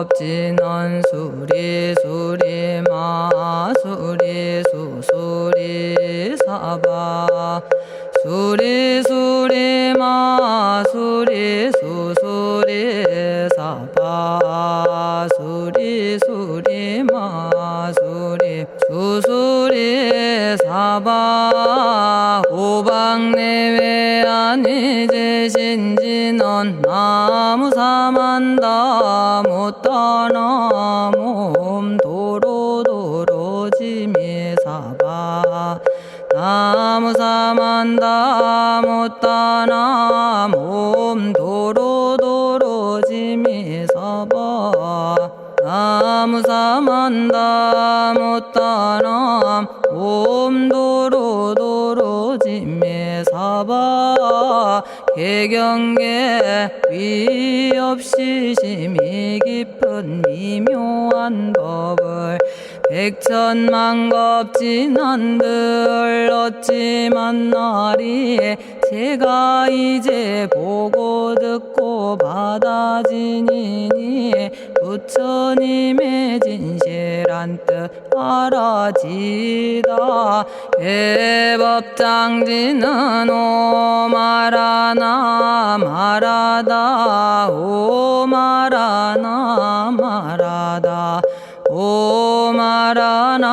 겁지는 수리 수리마 수리 수수리 사바 수리 수리마 수리 수수리 사바 수리 수리마 수리 수수리 사바 오방내외 아니제신지는 나무사만다 못다나 몸 도로도로지미사바 나무사만다 못다나 몸 도로도로지미사바 나무사만다 못다나 몸 도로도로지미사바 개경계 위없이 심히 깊은 미묘한 법을 백천만겁진한들 어찌 만나리 제가 이제 보고 듣고 받아지니니 부처님의 진실한 뜻 알아지다 대법장지는 오마라나 마라다 오마라나 마라다 오마라나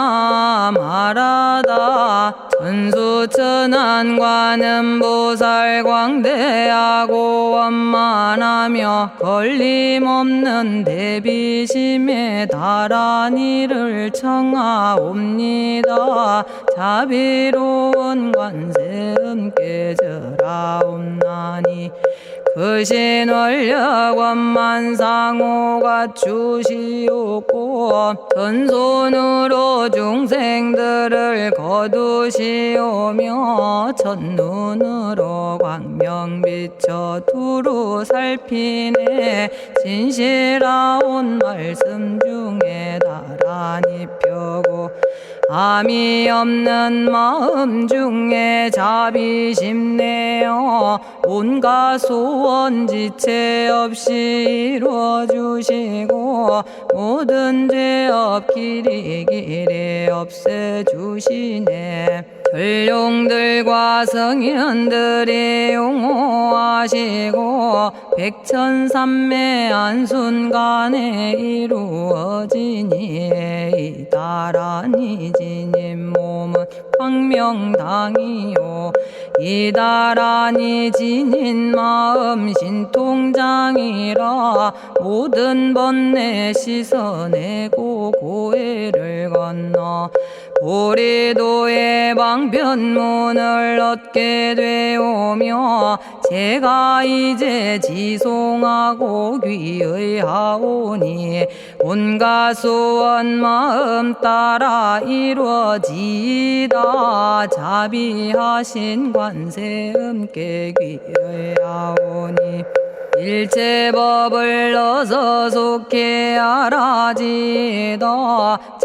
마라다 천수천안관음보살 광대하고 원만하며 걸림없는 대비심에 달한 이를 청하옵니다. 자비로운 관세음께 절하옵나니 그신 원력 원만상호가 주시옵고 전손으로 중생들을 거두시오며 첫눈으로 광명 비쳐 두루 살피네 진실하온 말씀 중에 나란히 펴고 암이 없는 마음 중에 자비심 내어 온갖 소원 지체 없이 이루어주시고 모든 죄업 길이 없애주시네. 전룡들과 성현들이 용호하시고 백천삼매 한순간에 이루어지니 이다라니 지님 몸은 광명당이요 이다라니 지닌 마음 신통장이라 모든 번뇌 씻어내고 고해를 건너 보리도의 방편문을 얻게 되오며 제가 이제 지송하고 귀의하오니 온갖 소원 마음 따라 이루어지다 자비하신 관세음께 귀의하오니 일체법을 어서 속히 알아지다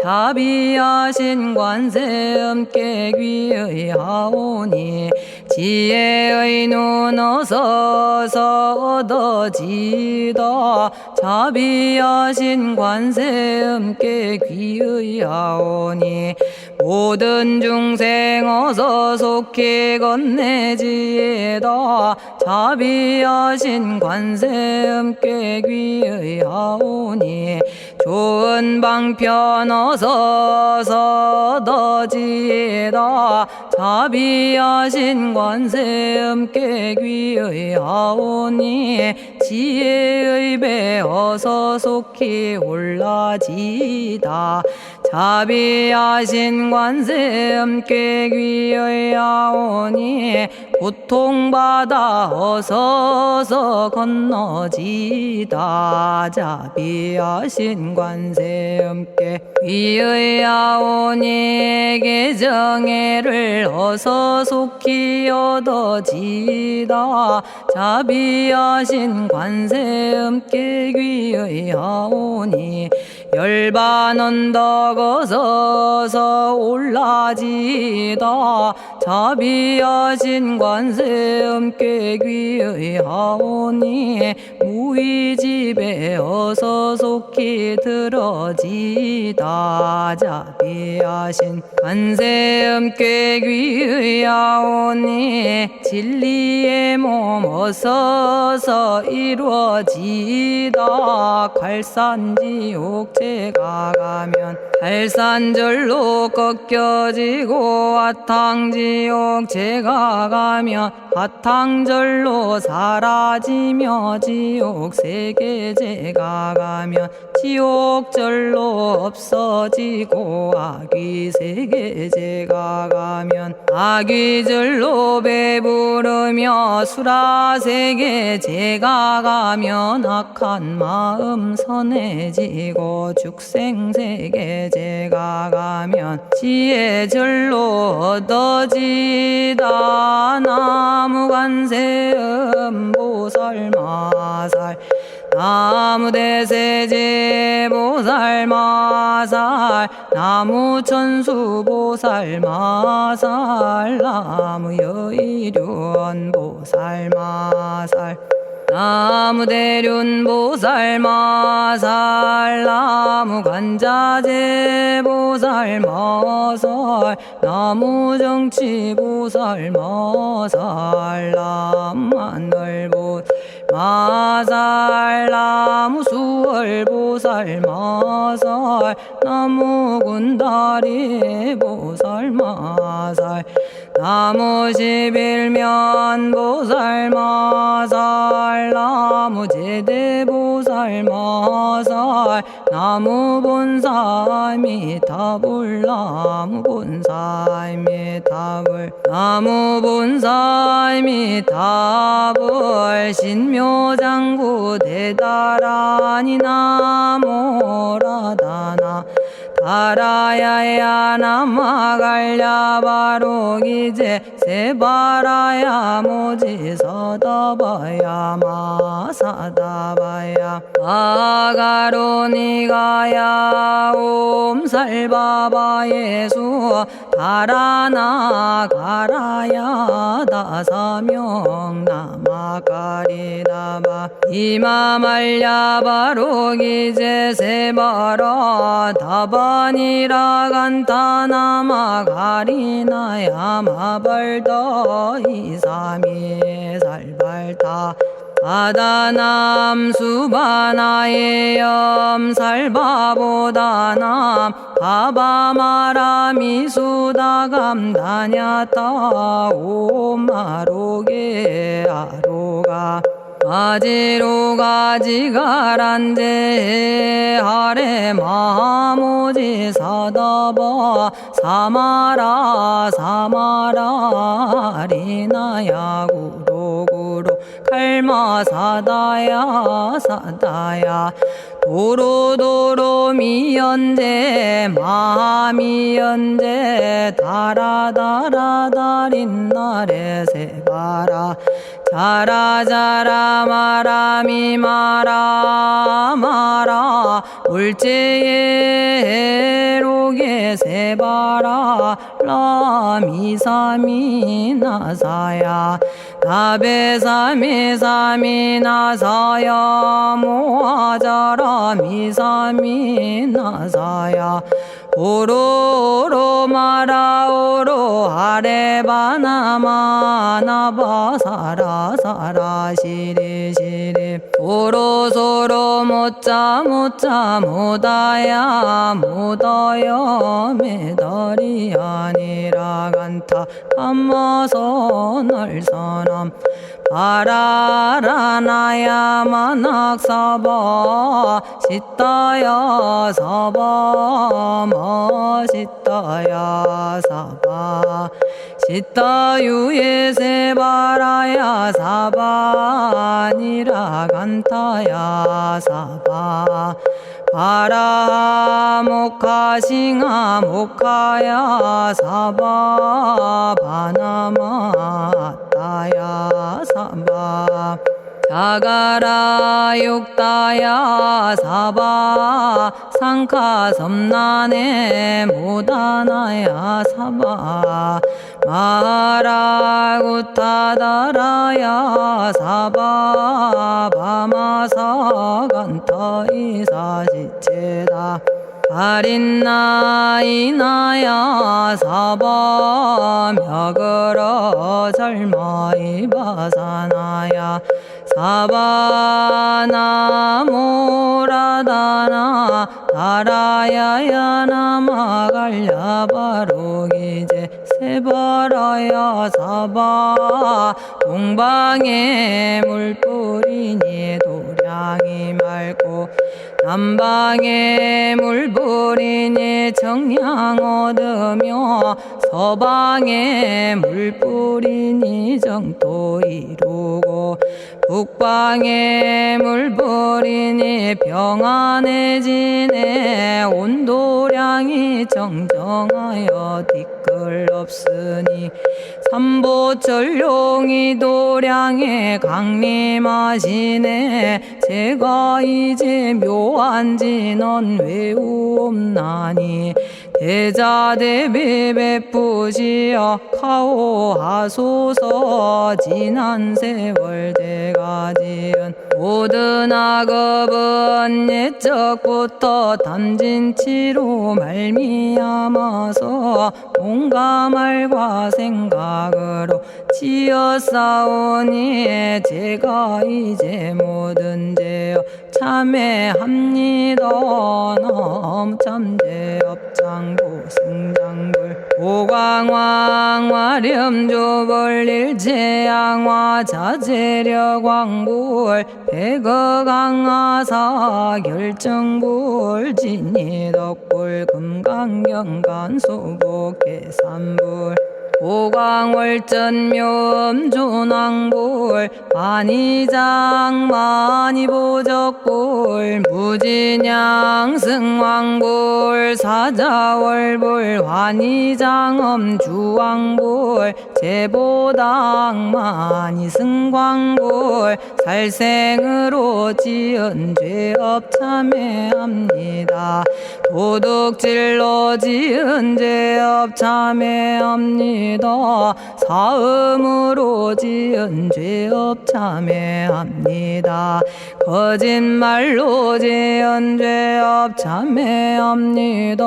자비하신 관세음께 귀의하오니 지혜의 눈 어서 얻어지다 자비하신 관세음께 귀의하오니 모든 중생 어서 속히 건네지다 자비하신 관세음께 귀의하오니 좋은 방편 어서 얻어지다 자비하신 관세음께 귀의하오니 지혜의 배 어서 속히 올라지다 자비하신 관세음께 귀의하오니 고통받아 어서 건너지다 자비하신 관세음께 귀의하오니 개정애를 어서 속히 얻어지다 자비하신 관세음께 귀의하오니 열반 언덕 어서서 올라지다 자비하신 관세음께 귀의하오니 무의집에 어서 속히 들어지다 자비하신 관세음께 귀의하오니 진리의 몸 어서서 이루어지다 갈산지옥제가 가면 갈산절로 꺾여지고 화탕지옥제가 가면 화탕절로 사라지며 지옥세계제가 가면 지옥절로 없어지고 아귀세계제가 가면 아귀절로 배부르며 수라세계제가 가면 악한 마음 선해지고 죽생세계제가 가면 지혜절로 얻어지다 나무관세음 보살마살 나무대세제 보살마살 나무천수 보살마살 나무여의륜 보살마살 나무대륜 보살마살 나무관자재 보살마살 나무정치 보살마살 나무하늘 보살마살 나무수월 보살마살 나무군다리 보살마살 나무십일면 보살마살 나무제대 보살마살 나무본사미타불 나무본사미타불 나무본사미타불 신묘장구 대다라니 나모라다나 다라야야 나마갈야바로기제 세바라야 모지서다바야 마사다바야 아가로니가야 옴살바바예수 다라나 가라야 다사명 나마가리다바 이마말야바로기제 세바라 다바니라 간타나마 가리나야 마발더 이사미 살발타 바다남 수바나의 염살바보다남 바바마라미 수다감다냐타 오마로게 아로가 아지로가 지가란데 하레 마모지 사다바 사마라 사마라 리나야 구로구로 칼마 사다야 사다야 도로도로 미연제 마미연제 다라다라다린나레 세바라 자라자라 마라미 마라마라 울제에 로게 세바라 라미사미 나사야 나베사미사미 나사야 모아자라 미사미 나사야 오로로 마라오로 아레바나마 나바사라 사라 시리 시리 오로소로 못자 못자 못다야 못다야 메달이 아니라 간타 담마서 날사람 바라라나야 만학사바 시타야 사바 마시타야 사바 시타유예 세바라야 사바니라 간타야 사바 바라 모카싱아 모카야 사바 바나마 따야 사바 자가라 육다야 사바 상카 섬난에 모다나야 사바 마라구타다라야 사바 바마사간타 이사시체다 아린나이나야 사바 며그러 절마이바사나야 사바나모라다나 다라야야 나마갈야바로기제 세바라야 사바 동방에 물뿌리니 도량이 맑고 남방에 물뿌리니 정량 얻으며 서방에 물뿌리니 정토 이루고 북방에 물뿌리니 평안해지네 온도량이 정정하여 뒤끌 없으니 삼보철룡이 도량에 강림하시네 제가 이제 묘한 진언 외우옵나니 대자대비 베푸시어 카오하소서 지난 세월 제가 지은 모든 악업은 옛적부터 담진치로 말미암아서 온갖 말과 생각으로 지었사오니 제가 이제 모든 죄업 참회합니다. 넘참죄업장고 승장불 오광왕 화렴조벌 일체양화 자재력왕불 백어강하사 결정불 진이덕불 금강경간 수복계산불 오광월전묘음존왕불 반의장 만이보적불 무진양승왕불 사자월불 환의장엄주왕불 제보당 만이승광불 살생으로 지은 죄업 참회합니다. 도둑질로 지은 죄업 참회합니다. 사음으로 지은 죄업 참회합니다. 거짓말로 지은 죄업 참회합니다.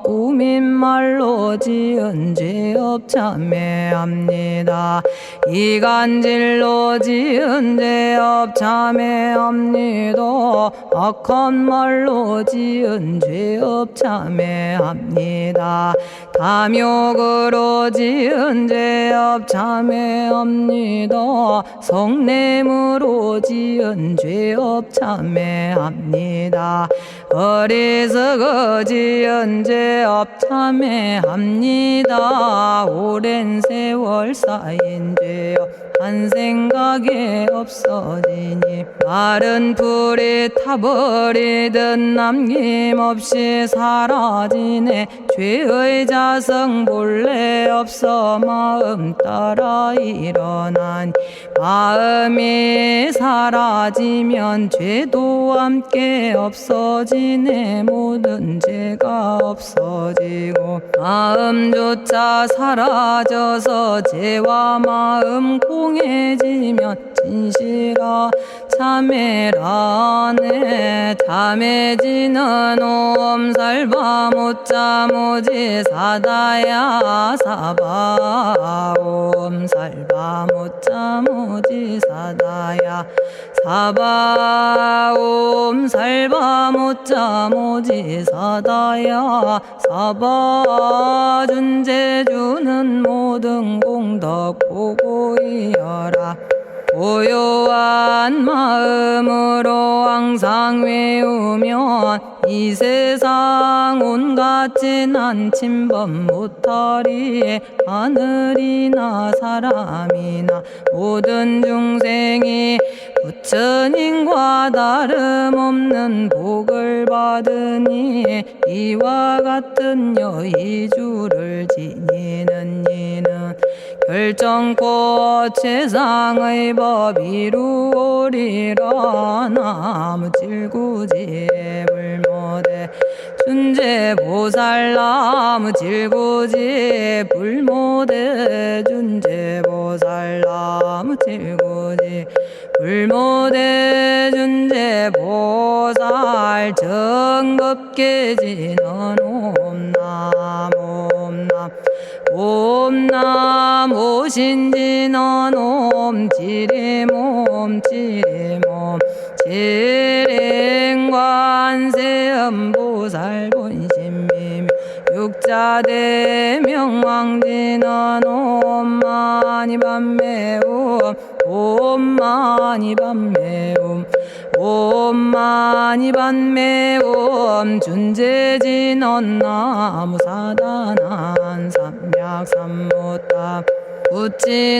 꾸민말로 지은 죄업 참회합니다. 이간질로 지은 죄업 참회합니다. 악한 말로 지은 죄업 참회합니다. 탐욕으로 지은 죄업 참회합니다. 성냄으로 지은 죄업 참회합니다. 어리석어 지은 죄업 참회합니다. 오랜 세월 쌓인 죄업 한 생각에 없어지니 마른 풀이 타버리듯 남김없이 사라지네. 죄의 자성 본래 없어 마음 따라 일어나니 마음이 사라지면 죄도 함께 없어지네. 모든 죄가 없어지고 마음조차 사라져서 죄와 마음 공해지면 진실아 참회라네. 참해지는 옴살바 못자 모지 사다야 사바 옴살바 못자 모지 사다야 사바 옴살바 못자 모지 사다야 사바 준제주는 모든 공덕 보고이여라. 고요한 마음으로 항상 외우면 이 세상 온갖 진한 침범 못하리. 하늘이나 사람이나 모든 중생이 부처님과 다름없는 복을 받으니 이와 같은 여의주를 지니는 이는 결정코 최상의 법 이루오리라. 나무질구지 불모대 준재보살. 나무질구지 불모대 준재보살. 나무질구지 불모대 준재보살. 정겁계지는 옴남 옴남 옴남 오신지는 옴 지리몸 지리몸 지랭관세음보살 본심미묘 육자대명왕지는 옴마니밤매옴 옴마니밤매옴 옴마니밤매옴 준재진언 나무사다난 삼약삼무타 우치남다냐타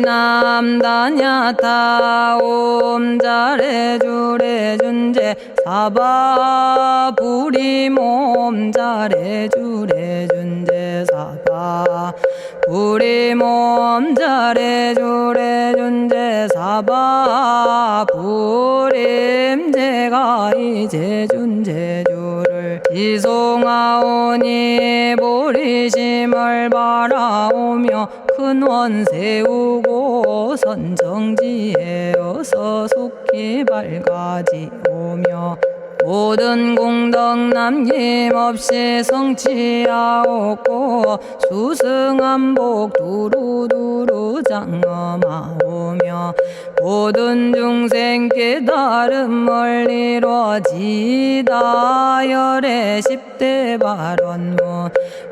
옴자레주레 준재 사바부리몸 자레주레 준재 사바 부리몸 자레주레 준재 사바 부림. 제가 이제 준재주를 지송하오니 보리심을 바라오며 큰 원 세우고 선정지에 어서 속히 밝아지오며 모든 공덕 남김없이 성취하옵고 수승한복 두루두루 장엄하오며 모든 중생 깨달음을 이루어지다. 열의 10대 발언문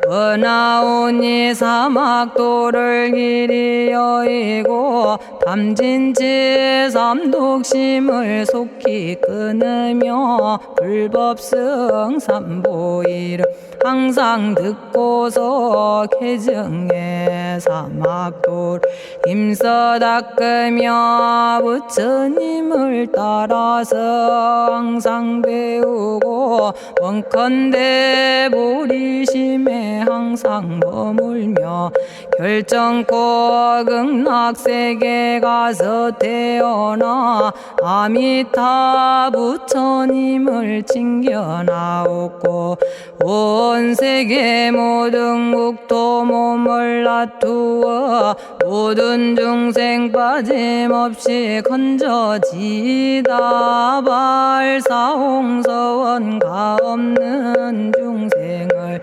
은하오니 사막도를 길이 여의고 탐진치 삼독심을 속히 끊으며 불법승 삼보이를 항상 듣고서 개정의 사막도를 힘써 닦으며 부처님을 따라서 항상 배우고 원컨대 보리심에 항상 머물며 결정코 극락세계 가서 태어나 아미타 부처님을 칭견하옵고 온 세계 모든 국토 몸을 놔두어 모든 중생 빠짐없이 건져지다. 발사홍서원 가없는 중생을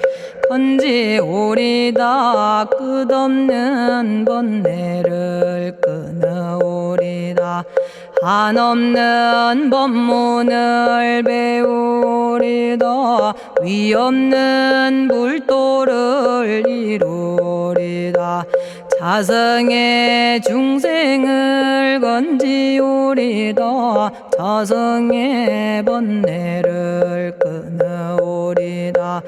건지오리다. 끝없는 번뇌를 끊어오리다. 한없는 법문을 배우리다. 위없는 불도를 이루리다. 자성의 중생을 건지오리다. 자성의 번뇌를 끊어오리다.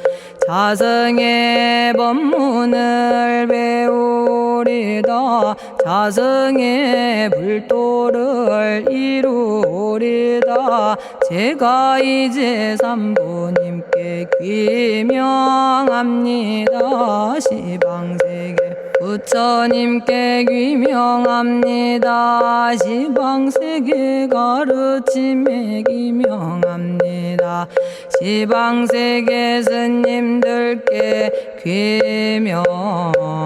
자성의 법문을 배우리다. 자성의 불도를 이루리다. 제가 이제 삼부님께 귀명합니다. 시방세계 부처님께 귀명합니다. 시방세계 가르침에 귀명합니다. 시방세계 스님들께 귀명합니다.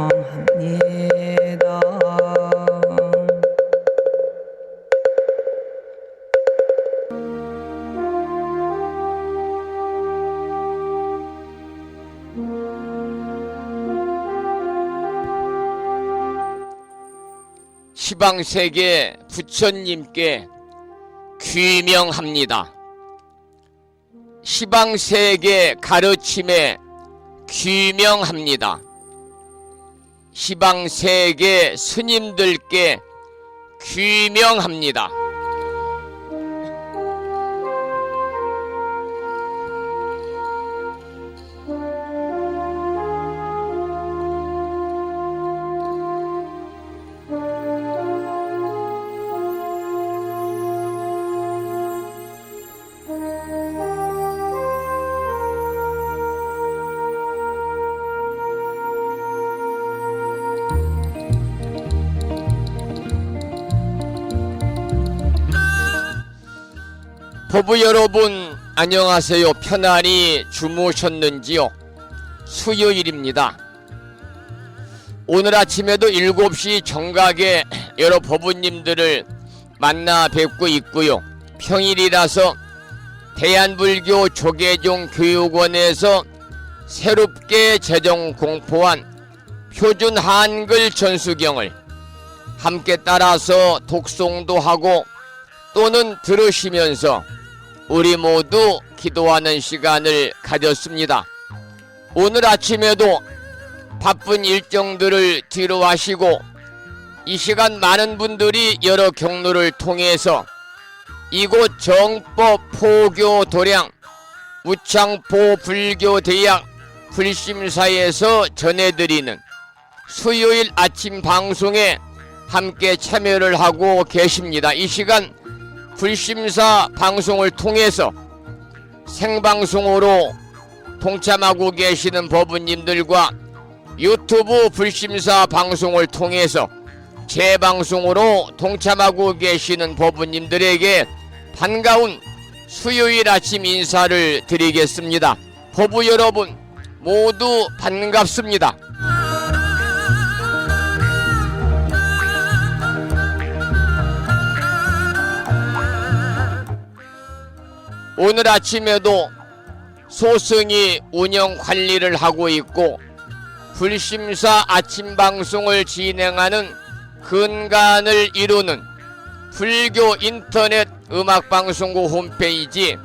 시방세계 부처님께 귀명합니다. 시방세계 가르침에 귀명합니다. 시방세계 스님들께 귀명합니다. 법부 여러분 안녕하세요. 편안히 주무셨는지요? 수요일입니다. 오늘 아침에도 7시 정각에 여러 법부님들을 만나 뵙고 있고요. 평일이라서 대한불교 조계종 교육원에서 새롭게 제정 공포한 표준 한글 전수경을 함께 따라서 독송도 하고 또는 들으시면서 우리 모두 기도하는 시간을 가졌습니다. 오늘 아침에도 바쁜 일정들을 뒤로 하시고 이 시간 많은 분들이 여러 경로를 통해서 이곳 정법 포교 도량 우창포 불교대학 불심사에서 전해드리는 수요일 아침 방송에 함께 참여를 하고 계십니다. 이 시간 불심사 방송을 통해서 생방송으로 동참하고 계시는 법부님들과 유튜브 불심사 방송을 통해서 재방송으로 동참하고 계시는 법부님들에게 반가운 수요일 아침 인사를 드리겠습니다. 법부 여러분 모두 반갑습니다. 오늘 아침에도 소승이 운영 관리를 하고 있고 불심사 아침 방송을 진행하는 근간을 이루는 불교 인터넷 음악방송국 홈페이지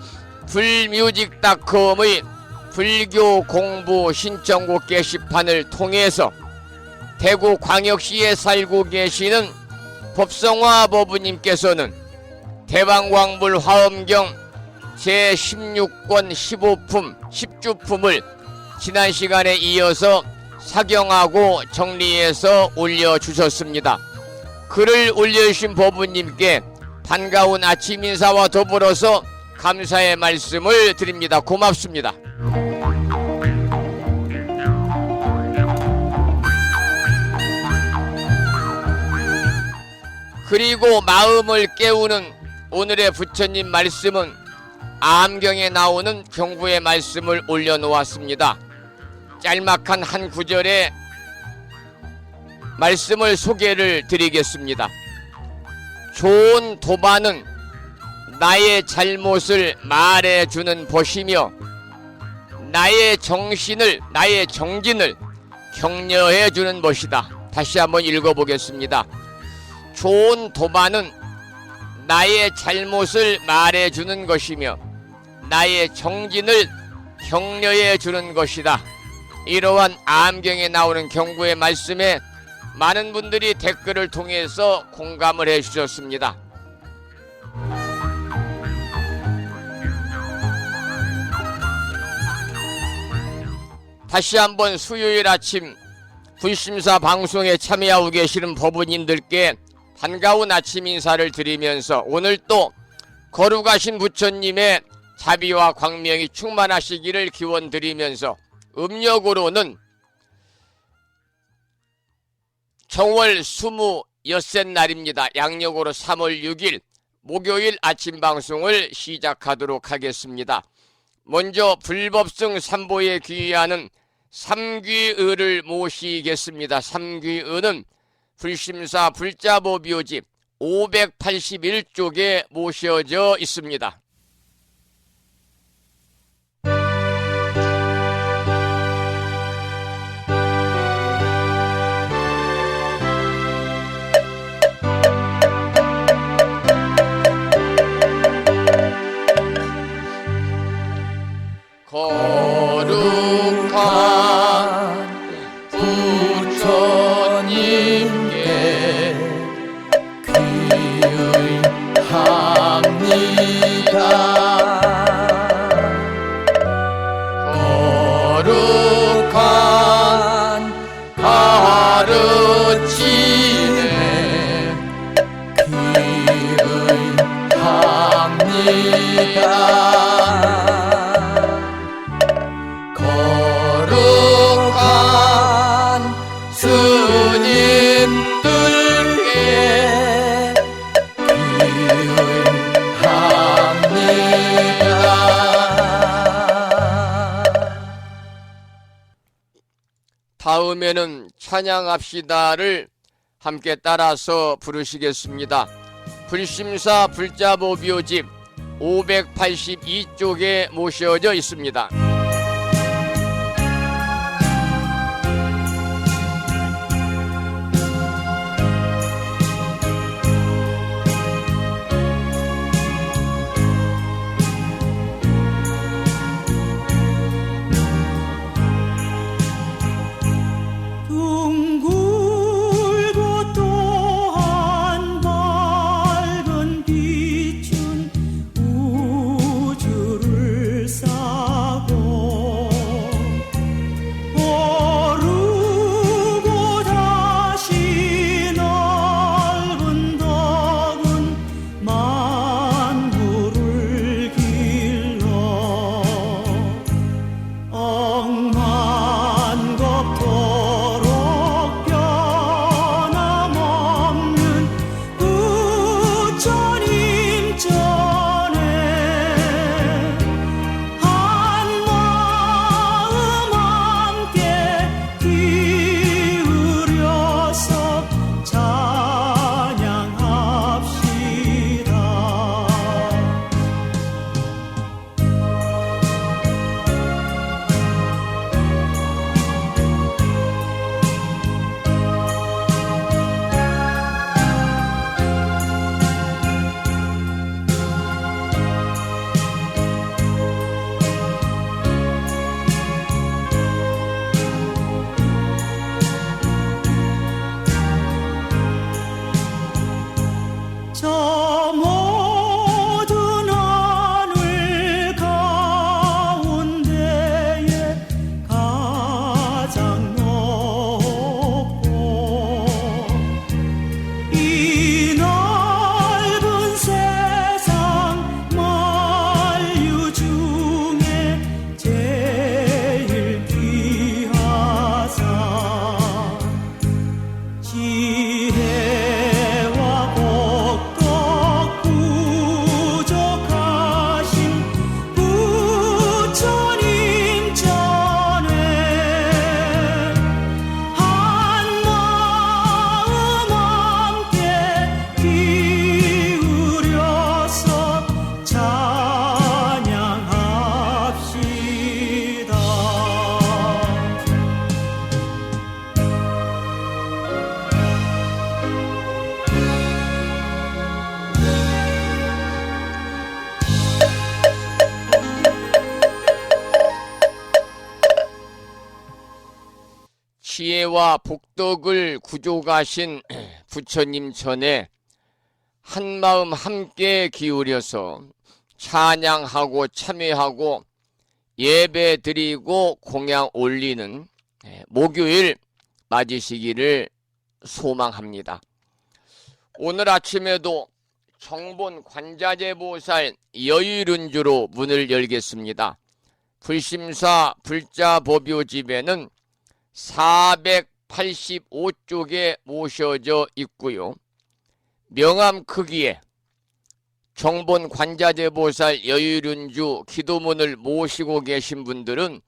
불뮤직닷컴의 불교 공부 신청곡 게시판을 통해서 대구광역시에 살고 계시는 법성화 법부님께서는 대방광불 화엄경 제16권 15품 10주품을 지난 시간에 이어서 사경하고 정리해서 올려주셨습니다. 글을 올려주신 법부님께 반가운 아침 인사와 더불어서 감사의 말씀을 드립니다. 고맙습니다. 그리고 마음을 깨우는 오늘의 부처님 말씀은 암경에 나오는 경구의 말씀을 올려놓았습니다. 짤막한 한 구절의 말씀을 소개를 드리겠습니다. 좋은 도반은 나의 잘못을 말해주는 것이며 나의 정신을 나의 정진을 격려해주는 것이다. 다시 한번 읽어보겠습니다. 좋은 도반은 나의 잘못을 말해주는 것이며 나의 정진을 격려해주는 것이다. 이러한 암경에 나오는 경구의 말씀에 많은 분들이 댓글을 통해서 공감을 해주셨습니다. 다시 한번 수요일 아침 불심사 방송에 참여하고 계시는 법부님들께 반가운 아침 인사를 드리면서 오늘 또 거룩하신 부처님의 자비와 광명이 충만하시기를 기원드리면서 음력으로는 정월 26셋 날입니다. 양력으로 3월 6일 목요일 아침 방송을 시작하도록 하겠습니다. 먼저 불법승 삼보에 귀의하는 삼귀의를 모시겠습니다. 삼귀의는 불심사 불자보묘집 581쪽에 모셔져 있습니다. 거룩한 부처님께 귀의합니다. 거룩한 가르침에 귀의합니다. 거룩한 다음에는 찬양합시다를 함께 따라서 부르시겠습니다. 불심사 불자보묘집 582쪽에 모셔져 있습니다. 둥글고 또한 밝은 빛은 우주를 싸고 오르고 다시 넓은 덕은 만물을 길러 억만겁도록 변함없는 부처님 전에 한마음 함께 기울여서 찬양합시다. 저 모든 하늘 가운데에 가장 높고 이 넓은 세상 만유 중에 제일 귀하사 지혜와 복덕 부족하신 부처님 전에 한마음 함께 기울여서 찬양합시다. 지혜와 복덕을 구족하신 부처님 전에 한마음 함께 기울여서 찬양하고 참회하고 예배 드리고 공양 올리는 목요일 맞으시기를 소망합니다. 오늘 아침에도 정본 관자재보살 여의륜주로 문을 열겠습니다. 불심사 불자보묘집에는 485쪽에 모셔져 있고요. 명암 크기에 정본 관자재보살 여의륜주 기도문을 모시고 계신 분들은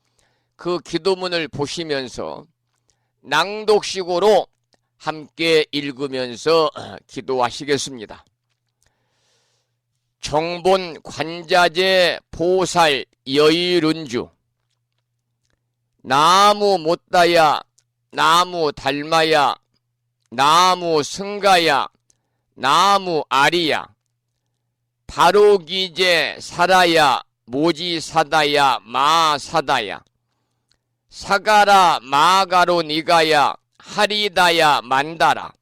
그 기도문을 보시면서 낭독식으로 함께 읽으면서 기도하시겠습니다. 정본 관자재 보살 여의륜주 나무 못다야 나무 달마야 나무 승가야 나무 아리야 바로기제 사라야 모지사다야 마사다야 사가라 마가로 니가야 하리다야 만다라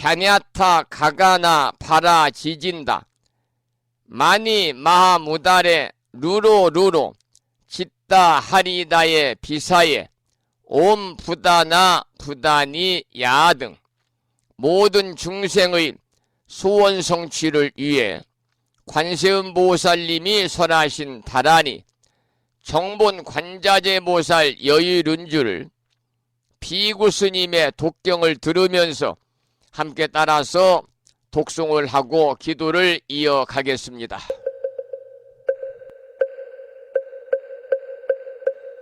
갸냐타 가가나 바라 지진다 마니 마하무다레 루로 짓다 하리다의 비사에 옴 부다나 부다니 야 등 모든 중생의 소원 성취를 위해 관세음보살님이 설하신 다라니 정본 관자재보살 여의륜주를 비구스님의 독경을 들으면서 함께 따라서 독송을 하고 기도를 이어가겠습니다.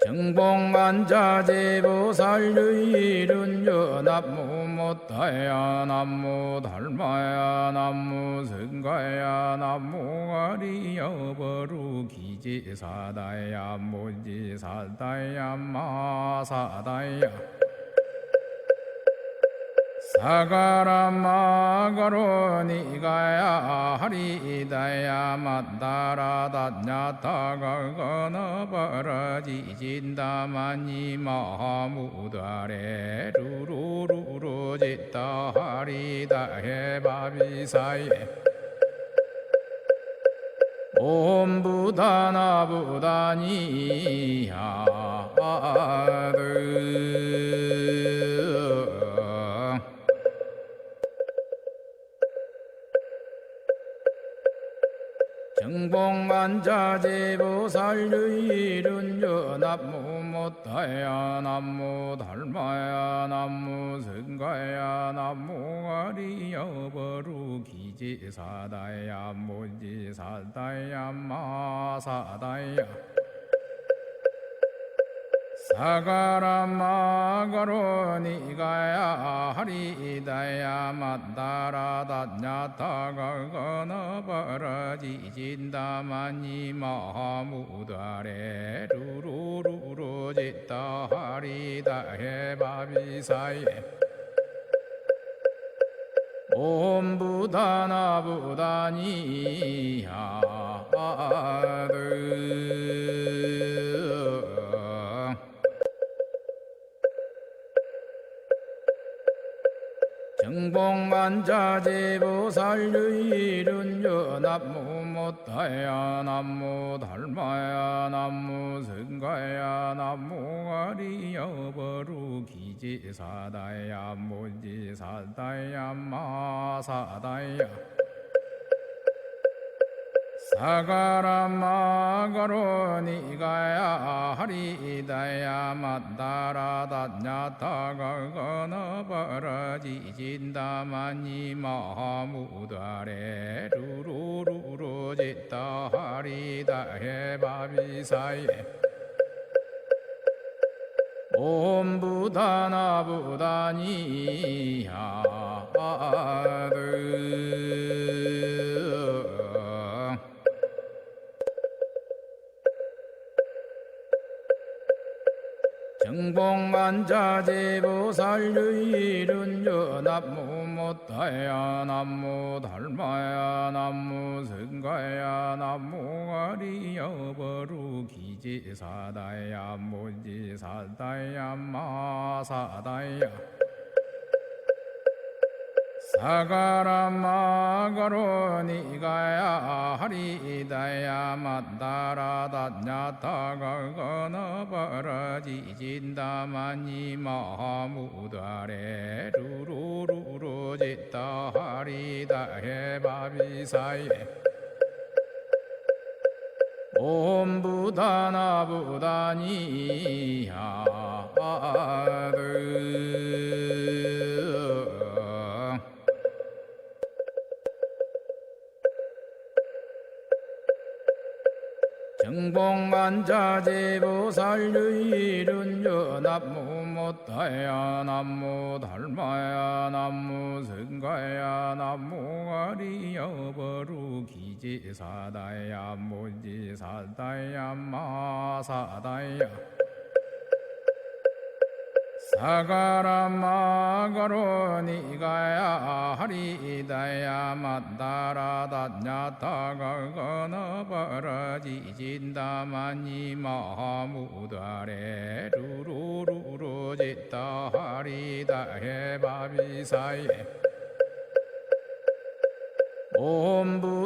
정봉만자제보살유일은요 남무 못다야 남무 달마야 남무 성가야 남무 아리여버루 기지사다야 무지사다야 마사다야 사가라마가로 니가야 하리다야 만다라다냐타가거너버러지진다마니 마무다레 루루루루 짓다 하리다 해바비사예 옴부다나부다니야드 정봉만자제보살유일은요 남무 못다야 남무 달마야 남무 성가야 남무 아리여버루 기지사다야 무지사다야 마사다야 사가라마가로 니가야 하리다야 만다라다냐타가거너버러지진다마니 마무다레 루루루루 짓다 하리다 해바비사예 옴부다나부다니야드 정봉만자제보살유일은요 남무 못다야 남무 달마야 남무 성가야 남무 아리여버루 기지사다야 무지사다야 마사다야 사가라마가로 니가야 하리다야 만다라다냐타가거너버러지진다마니 마무다레 루루루루 짓다 하리다 해바비사예 옴부다나부다니야드 정봉만자제보살유일은요 남무 못다야 남무 달마야 남무 성가야 남무 아리여버루 기지사다야 무지사다야 마사다야 사가라마가로 니가야 하리다야 만다라다냐타가거너버러지진다마니 마무다레 루루루루 짓다 하리다 해바비사예 옴부다나부다니야드 정봉만자제보살유일은요 남무 못다야 남무 달마야 남무 성가야 남무 아리여버루 기지사다야 무지사다야 마사다야 사가라마가로 니가야 하리다야 만다라다냐타가거너버러지진다마니 마무다레 루루루루 짓다 하리다 해바비사예 옴부다나부다니야드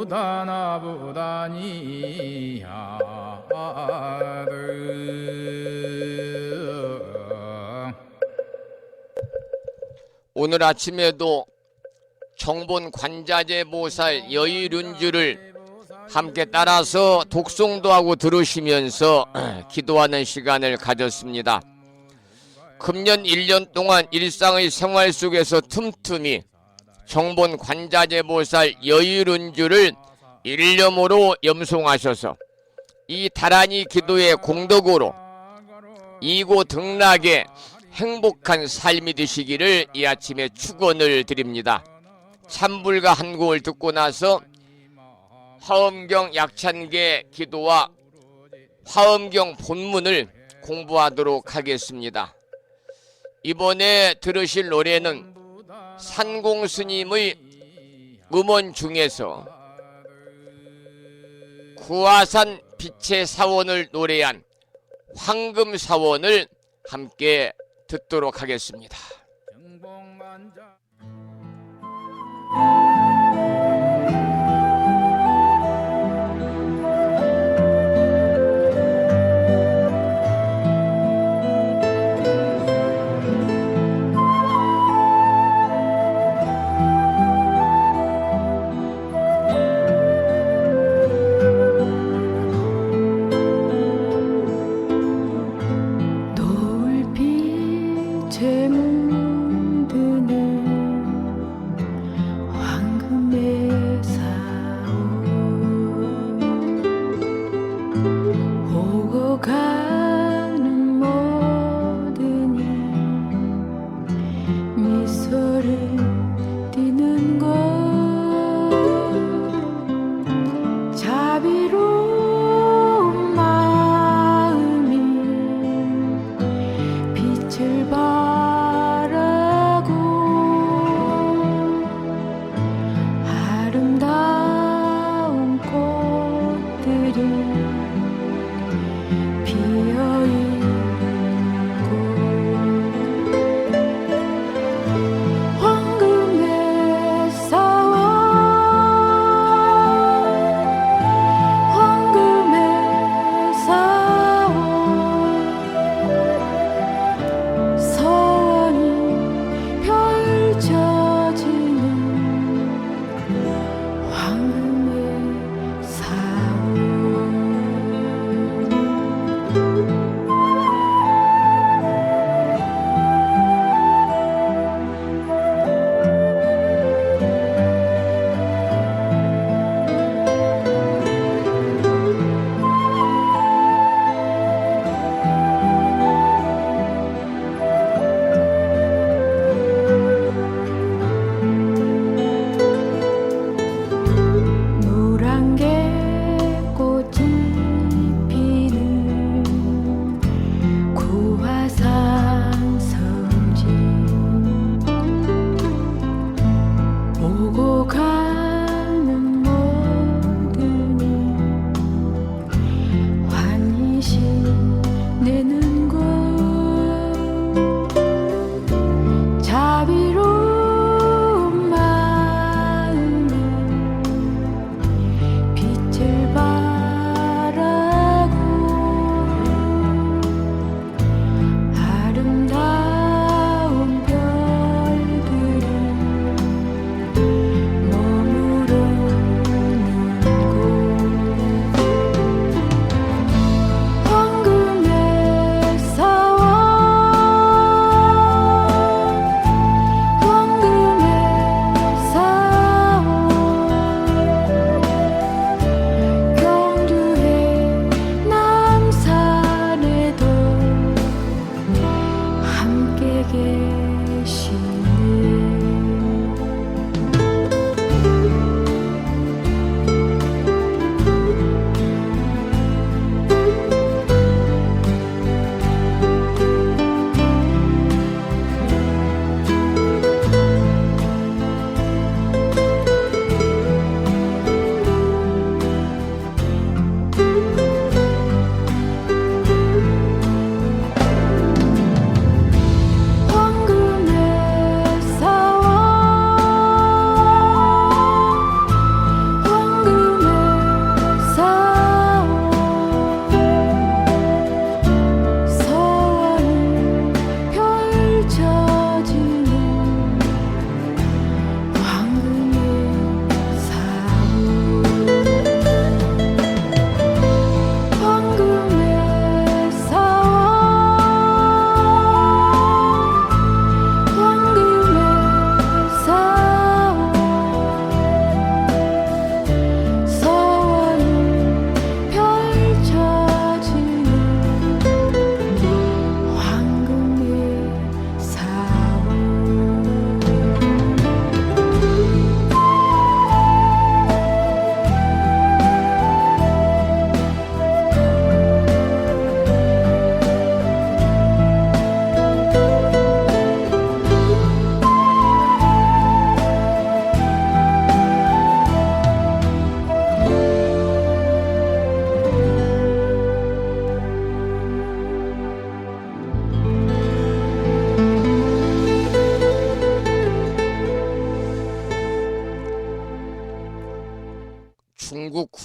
오늘 아침에도 청본 관자재 보살 여의륜주를 함께 따라서 독송도 하고 들으시면서 기도하는 시간을 가졌습니다. 금년 1년 동안 일상의 생활 속에서 틈틈이 청본 관자재 보살 여의륜주를 일념으로 염송하셔서 이 다란이 기도의 공덕으로 이고 등락의 행복한 삶이 되시기를 이 아침에 축원을 드립니다. 찬불가 한 곡을 듣고 나서 화엄경 약찬계 기도와 화엄경 본문을 공부하도록 하겠습니다. 이번에 들으실 노래는 산공스님의 음원 중에서 구화산 빛의 사원을 노래한 황금사원을 함께 듣도록 하겠습니다. 정복만자 노을빛에 묻드는 황금의 사원 오고 가는 모든 이 미소를 띠는 곳 자비로운 마음이 빛을 발하네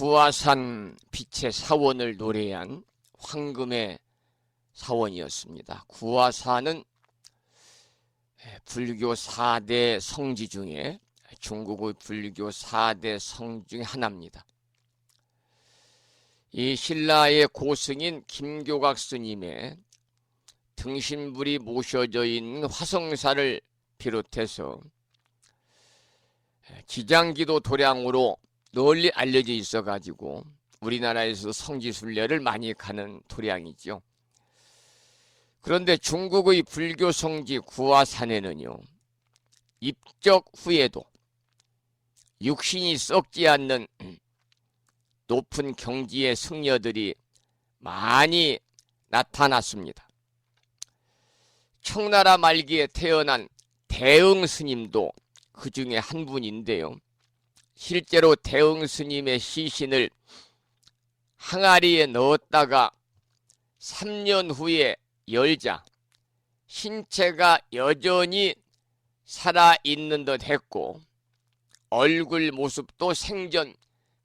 구화산 빛의 사원을 노래한 황금의 사원이었습니다. 구화산은 불교 4대 성지 중에 중국의 불교 4대 성 중에 하나입니다. 이 신라의 고승인 김교각 스님의 등신불이 모셔져 있는 화성사를 비롯해서 기장기도 도량으로 널리 알려져 있어 가지고 우리나라에서 성지순례를 많이 가는 도량이죠. 그런데 중국의 불교 성지 구화산에는요, 입적 후에도 육신이 썩지 않는 높은 경지의 승려들이 많이 나타났습니다. 청나라 말기에 태어난 대응 스님도 그 중에 한 분인데요. 실제로 대응 스님의 시신을 항아리에 넣었다가 3년 후에 열자 신체가 여전히 살아있는 듯 했고 얼굴 모습도 생전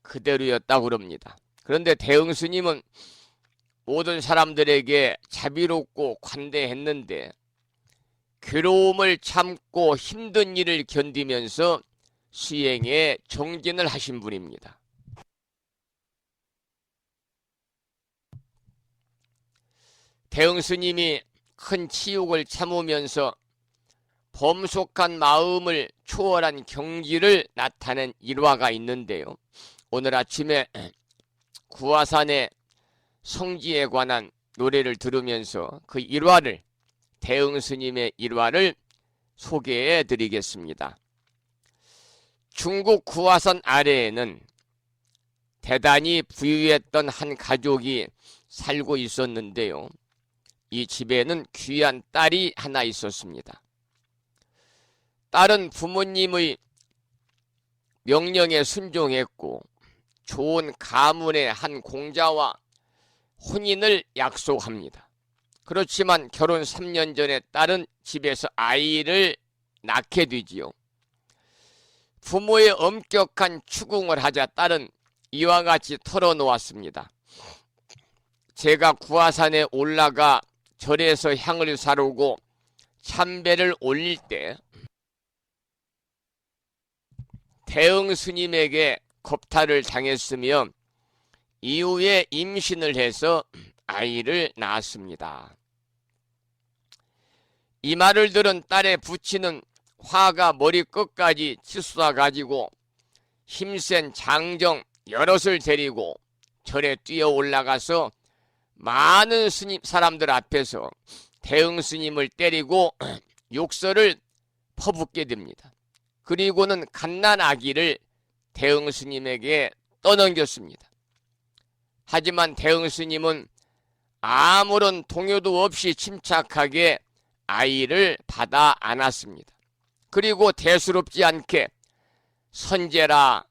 그대로였다고 그럽니다. 그런데 대응 스님은 모든 사람들에게 자비롭고 관대했는데 괴로움을 참고 힘든 일을 견디면서 수행에 정진을 하신 분입니다. 대응 스님이 큰 치욕을 참으면서 범속한 마음을 초월한 경지를 나타낸 일화가 있는데요. 오늘 아침에 구화산의 성지에 관한 노래를 들으면서 그 일화를, 대응 스님의 일화를 소개해 드리겠습니다. 중국 구화산 아래에는 대단히 부유했던 한 가족이 살고 있었는데요. 이 집에는 귀한 딸이 하나 있었습니다. 딸은 부모님의 명령에 순종했고 좋은 가문의 한 공자와 혼인을 약속합니다. 그렇지만 결혼 3년 전에 딸은 집에서 아이를 낳게 되지요. 부모의 엄격한 추궁을 하자 딸은 이와 같이 털어놓았습니다. 제가 구화산에 올라가 절에서 향을 사르고 참배를 올릴 때 대응 스님에게 겁탈을 당했으며 이후에 임신을 해서 아이를 낳았습니다. 이 말을 들은 딸의 부친은 화가 머리 끝까지 치솟아 가지고 힘센 장정 여럿을 데리고 절에 뛰어 올라가서 많은 스님 사람들 앞에서 대응 스님을 때리고 욕설을 퍼붓게 됩니다. 그리고는 갓난 아기를 대응 스님에게 떠넘겼습니다. 하지만 대응 스님은 아무런 동요도 없이 침착하게 아이를 받아 안았습니다. 그리고 대수롭지 않게 선제라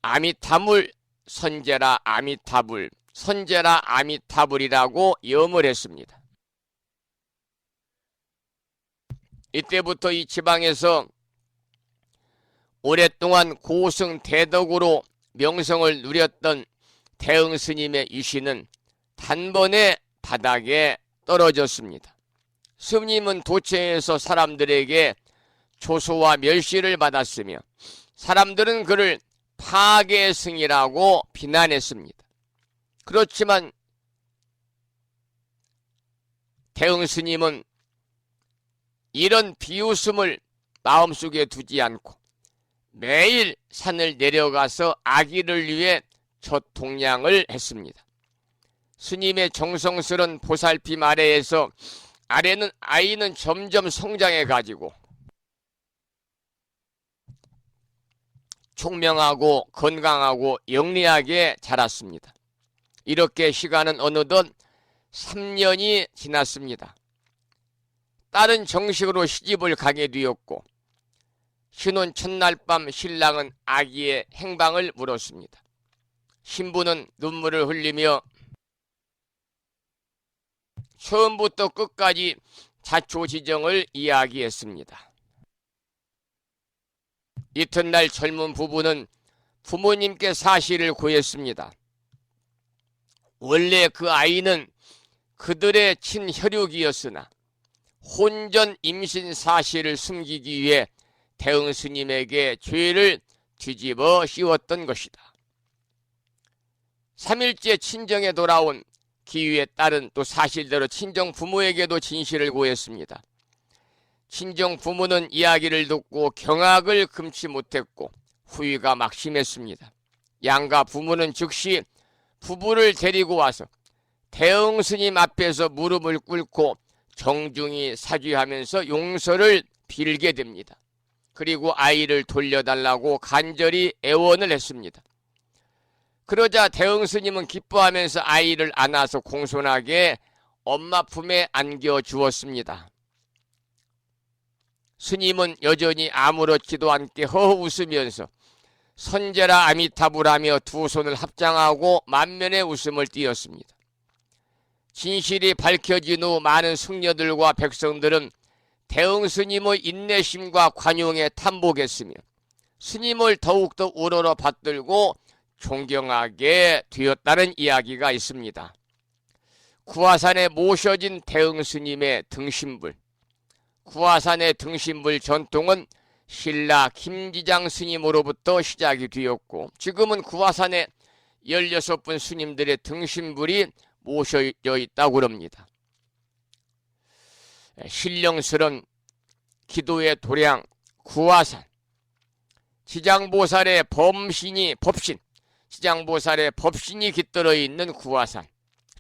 아미타불, 선제라 아미타불, 선제라 아미타불이라고 염을 했습니다. 이때부터 이 지방에서 오랫동안 고승 대덕으로 명성을 누렸던 대응 스님의 이신은 단번에 바닥에 떨어졌습니다. 스님은 도처에서 사람들에게 조소와 멸시를 받았으며 사람들은 그를 파괴승이라고 비난했습니다. 그렇지만 대응 스님은 이런 비웃음을 마음속에 두지 않고 매일 산을 내려가서 아기를 위해 첫 동양을 했습니다. 스님의 정성스런 보살핌 아래에서 아이는 점점 성장해 가지고 총명하고 건강하고 영리하게 자랐습니다. 이렇게 시간은 어느덧 3년이 지났습니다. 딸은 정식으로 시집을 가게 되었고 신혼 첫날 밤 신랑은 아기의 행방을 물었습니다. 신부는 눈물을 흘리며 처음부터 끝까지 자초지정을 이야기했습니다. 이튿날 젊은 부부는 부모님께 사실을 구했습니다. 원래 그 아이는 그들의 친혈육이었으나 혼전 임신 사실을 숨기기 위해 대응 스님에게 죄를 뒤집어 씌웠던 것이다. 3일째 친정에 돌아온 기유의 딸은 또 사실대로 친정 부모에게도 진실을 고했습니다. 친정 부모는 이야기를 듣고 경악을 금치 못했고 후회가 막심했습니다. 양가 부모는 즉시 부부를 데리고 와서 대응 스님 앞에서 무릎을 꿇고 정중히 사죄하면서 용서를 빌게 됩니다. 그리고 아이를 돌려달라고 간절히 애원을 했습니다. 그러자 대응 스님은 기뻐하면서 아이를 안아서 공손하게 엄마 품에 안겨 주었습니다. 스님은 여전히 아무렇지도 않게 허허 웃으면서 선제라 아미타불하며 두 손을 합장하고 만면의 웃음을 띄었습니다. 진실이 밝혀진 후 많은 승려들과 백성들은 대응 스님의 인내심과 관용에 탐복했으며 스님을 더욱더 우러러 받들고 존경하게 되었다는 이야기가 있습니다. 구화산에 모셔진 대응 스님의 등신불. 구화산의 등신불 전통은 신라 김지장 스님으로부터 시작이 되었고 지금은 구화산에 16분 스님들의 등신불이 모셔져 있다고 합니다. 신령스런 기도의 도량 구화산, 지장보살의 법신, 지장보살의 법신이 깃들어 있는 구화산,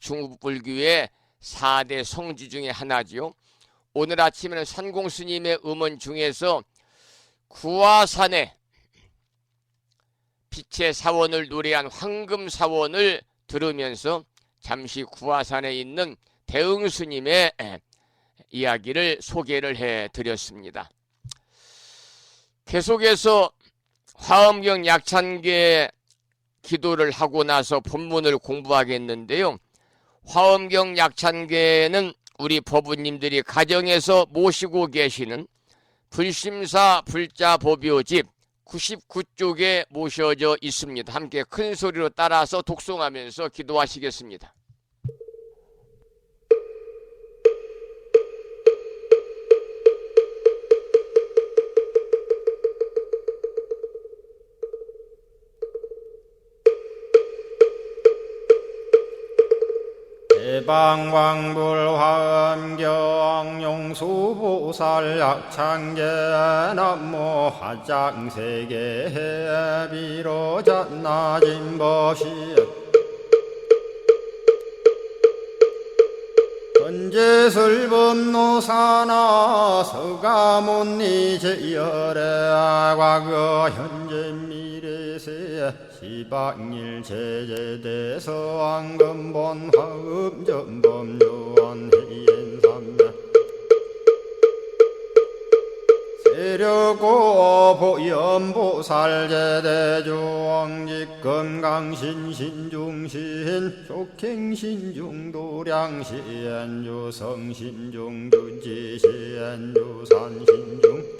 중국불교의 4대 성지 중에 하나지요. 오늘 아침에는 산공스님의 음원 중에서 구화산에 빛의 사원을 노래한 황금사원을 들으면서 잠시 구화산에 있는 대응 스님의 이야기를 소개를 해드렸습니다. 계속해서 화엄경 약찬계 기도를 하고 나서 본문을 공부하겠는데요. 화엄경 약찬계는 우리 법부님들이 가정에서 모시고 계시는 불심사 불자보묘집 99쪽에 모셔져 있습니다. 함께 큰 소리로 따라서 독송하면서 기도하시겠습니다. 대방왕불화엄경 용수보살 약창계 남모 화장세계 비로잣나진 법시 헌재설법노사나 서가몬니 제열의 과거 현재 미래세 시방일 제제대서 왕금본 화음전범요한 해인삼야 세력고 보연보살 제대조왕직 건강신신중신 족행신중도량신 유성신중 주지신 유산신중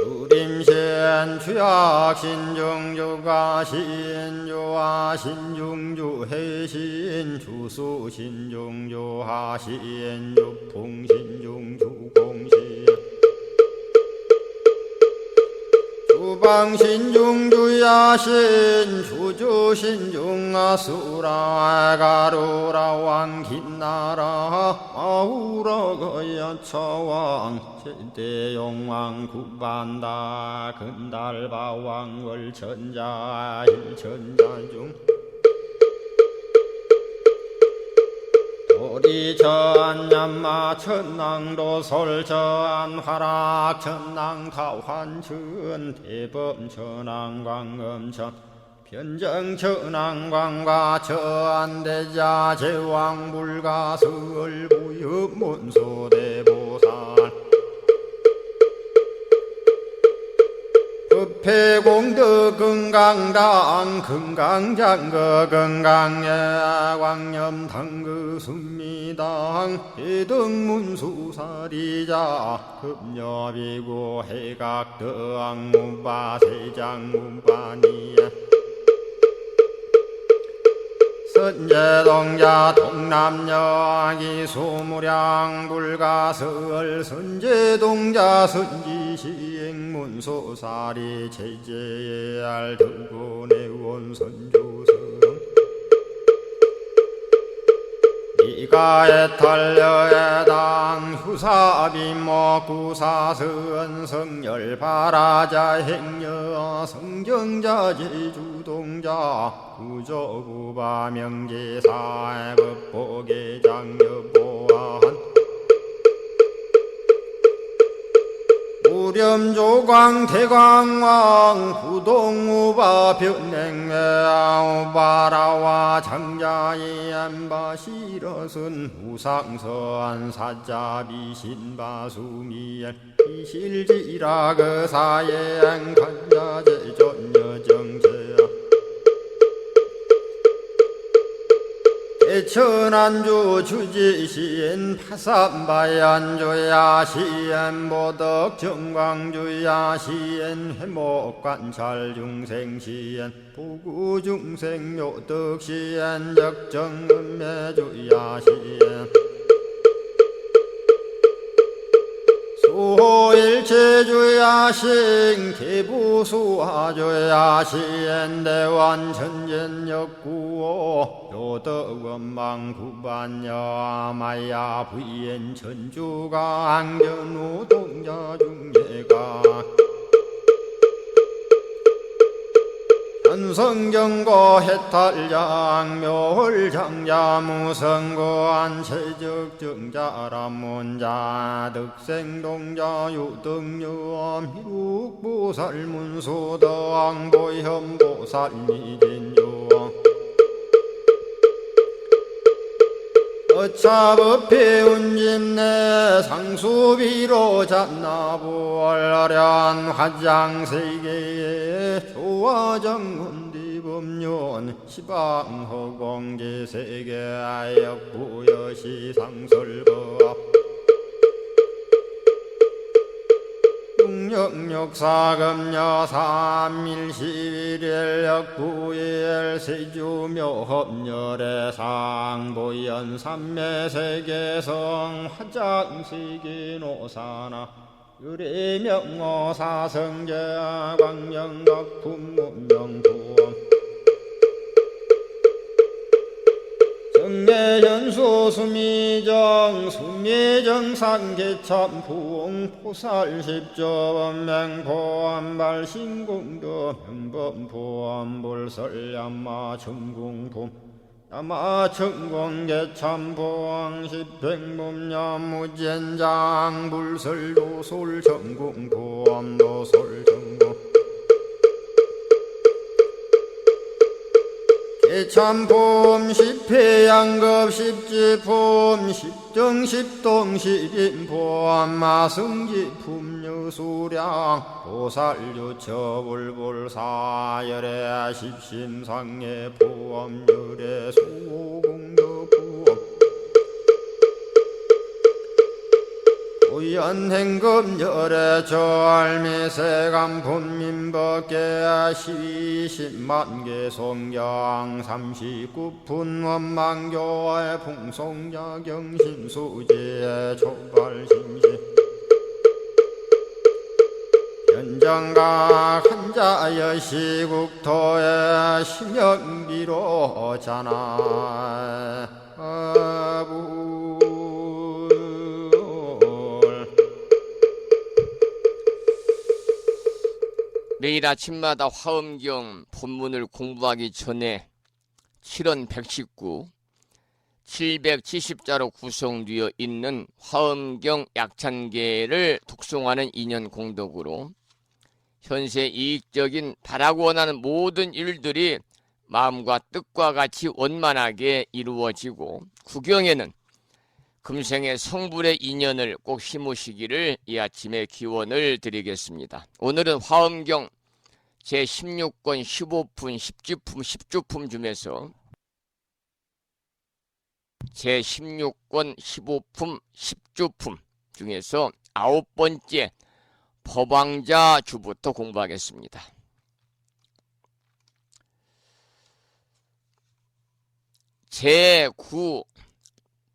주림신 주약신 중주가신 주하신 중주해신 주수신 중주하신 주풍신 중주공신 주방신 중주야신 주주신 중아수라 가루라 왕긴나라 마우라 거야차왕 제대용왕 구반다 근달바왕 월천자 일천자중 도리천냠마 천낭도 솔천 화락 천낭 타환천 대범 천왕 광음천 변정 천왕 광과 천대자 제왕 불가설 부엽 문소대보살 흑패공덕 건강당 건강장거 건강예 광염당그 순미당 해등문수사리자 급녀비고 해각덕 문바 세장 문바니야 선제동자 동남여기 수무량 불가설 선제동자 선지시행문소사리 제제알 등군의원 선조성 이가에 탈려에당 휴사비모 구사선 성열 바라자 행여 성정자 제주동자 구조구바 명제사의 법보계 장여보한 우렴조광 대광왕 부동우바 변냉매우바라와 장자의 안바시러선 우상선 사자비신바수미엘 이실지라 그 사예행 간자제존여정제야 대천안주 주지시인 파산바얀주야 시엔보덕 정광주야 시엔 회목관찰 중생 시엔 부구중생 묘덕 시엔 적정은매주야 시엔 수호일체주야 신 개부수하주야 시엔 대완천전역구호 요덕원망구반여 마야 부인 천주가 ang전우 동자중예가 현성경고 해탈장 묘홀장자 무성고한 체적정자람문자 득생동자 유등유엄 희룩보살문소덕보현보살미진유엄 어차법회 운집내 상수비로 잡나부얼련 화장세계에 조화정훈디법륜 시방허공제세계아역부여시상설법 육력사금여 삼일시일역부일 세주묘협열의 상보연 삼매세계성 화장세계노사나 의례명어사성제 광명각품문명부엄 정례현수 수미정 수미정상개참풍 포살십조범맹포암발신공도 명범포암불설야마 천궁품 야마천공개참포항 십행범야무젠장 불설도솔 천궁포암도솔천궁 개참폼 십회양급 십지폼 십정십동 십인폼 마승지품 유수량 보살유처불불사열의 십심상의 포함열의 수공덕부엄 우연행급열의 저알미세간품민법계 시십만개 송경 39분 원망교의 풍송야경신수제 초발심시 현정각 한자여 시국토의 심영비로 자나 매일 아침마다 화엄경 본문을 공부하기 전에 7원 119, 770자로 구성되어 있는 화엄경 약찬계를 독송하는 인연 공덕으로 현세 이익적인 바라고 원하는 모든 일들이 마음과 뜻과 같이 원만하게 이루어지고 구경에는 금생의 성불의 인연을 꼭 심으시기를 이 아침에 기원을 드리겠습니다. 오늘은 화엄경 제16권 15품 10주품 중에서 제16권 15품 10주품 중에서 9번째 법왕자 주부터 공부하겠습니다. 제9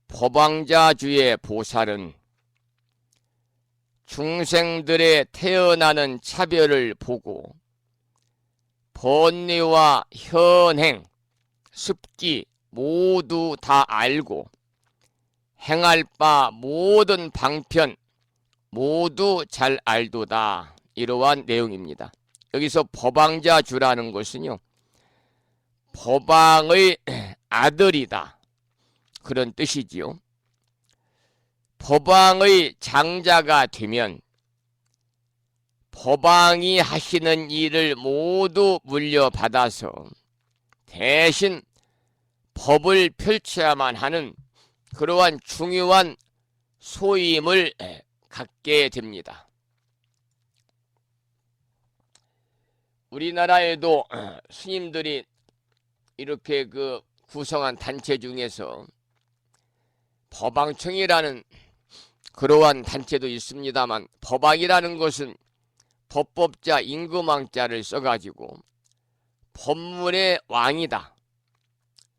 법왕자주의 보살은 중생들의 태어나는 차별을 보고 번뇌와 현행, 습기 모두 다 알고 행할 바 모든 방편 모두 잘 알도다. 이러한 내용입니다. 여기서 법왕자주라는 것은요, 법왕의 아들이다. 그런 뜻이지요. 법왕의 장자가 되면 법왕이 하시는 일을 모두 물려받아서 대신 법을 펼쳐야만 하는 그러한 중요한 소임을 갖게 됩니다. 우리나라에도 스님들이 이렇게 구성한 단체 중에서 법왕청이라는 그러한 단체도 있습니다만, 법왕이라는 것은 법법자 임금왕자를 써가지고 법문의 왕이다.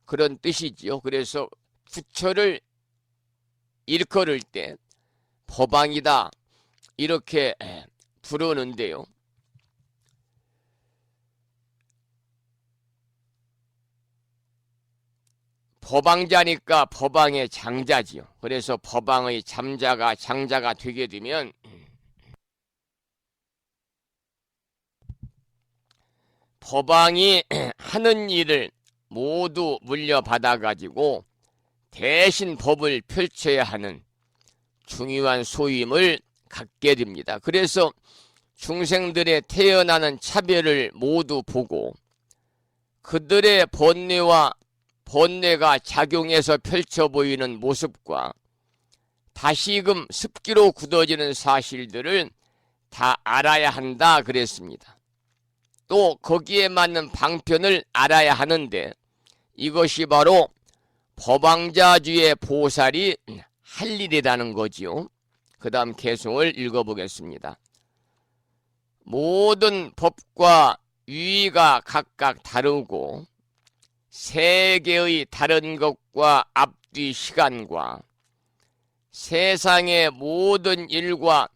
그런 뜻이지요. 그래서 부처를 일컬을 때 법왕이다 이렇게 부르는데요. 법왕자니까 법왕의 장자지요. 그래서 법왕의 장자가 되게 되면 법왕이 하는 일을 모두 물려받아 가지고 대신 법을 펼쳐야 하는 중요한 소임을 갖게 됩니다. 그래서 중생들의 태어나는 차별을 모두 보고 그들의 번뇌가 작용해서 펼쳐 보이는 모습과 다시금 습기로 굳어지는 사실들을 다 알아야 한다 그랬습니다. 또 거기에 맞는 방편을 알아야 하는데 이것이 바로 법왕자주의 보살이 할 일이라는 거지요. 그 다음 개송을 읽어보겠습니다. 모든 법과 유의가 각각 다르고 세계의 다른 것과 앞뒤 시간과 세상의 모든 일과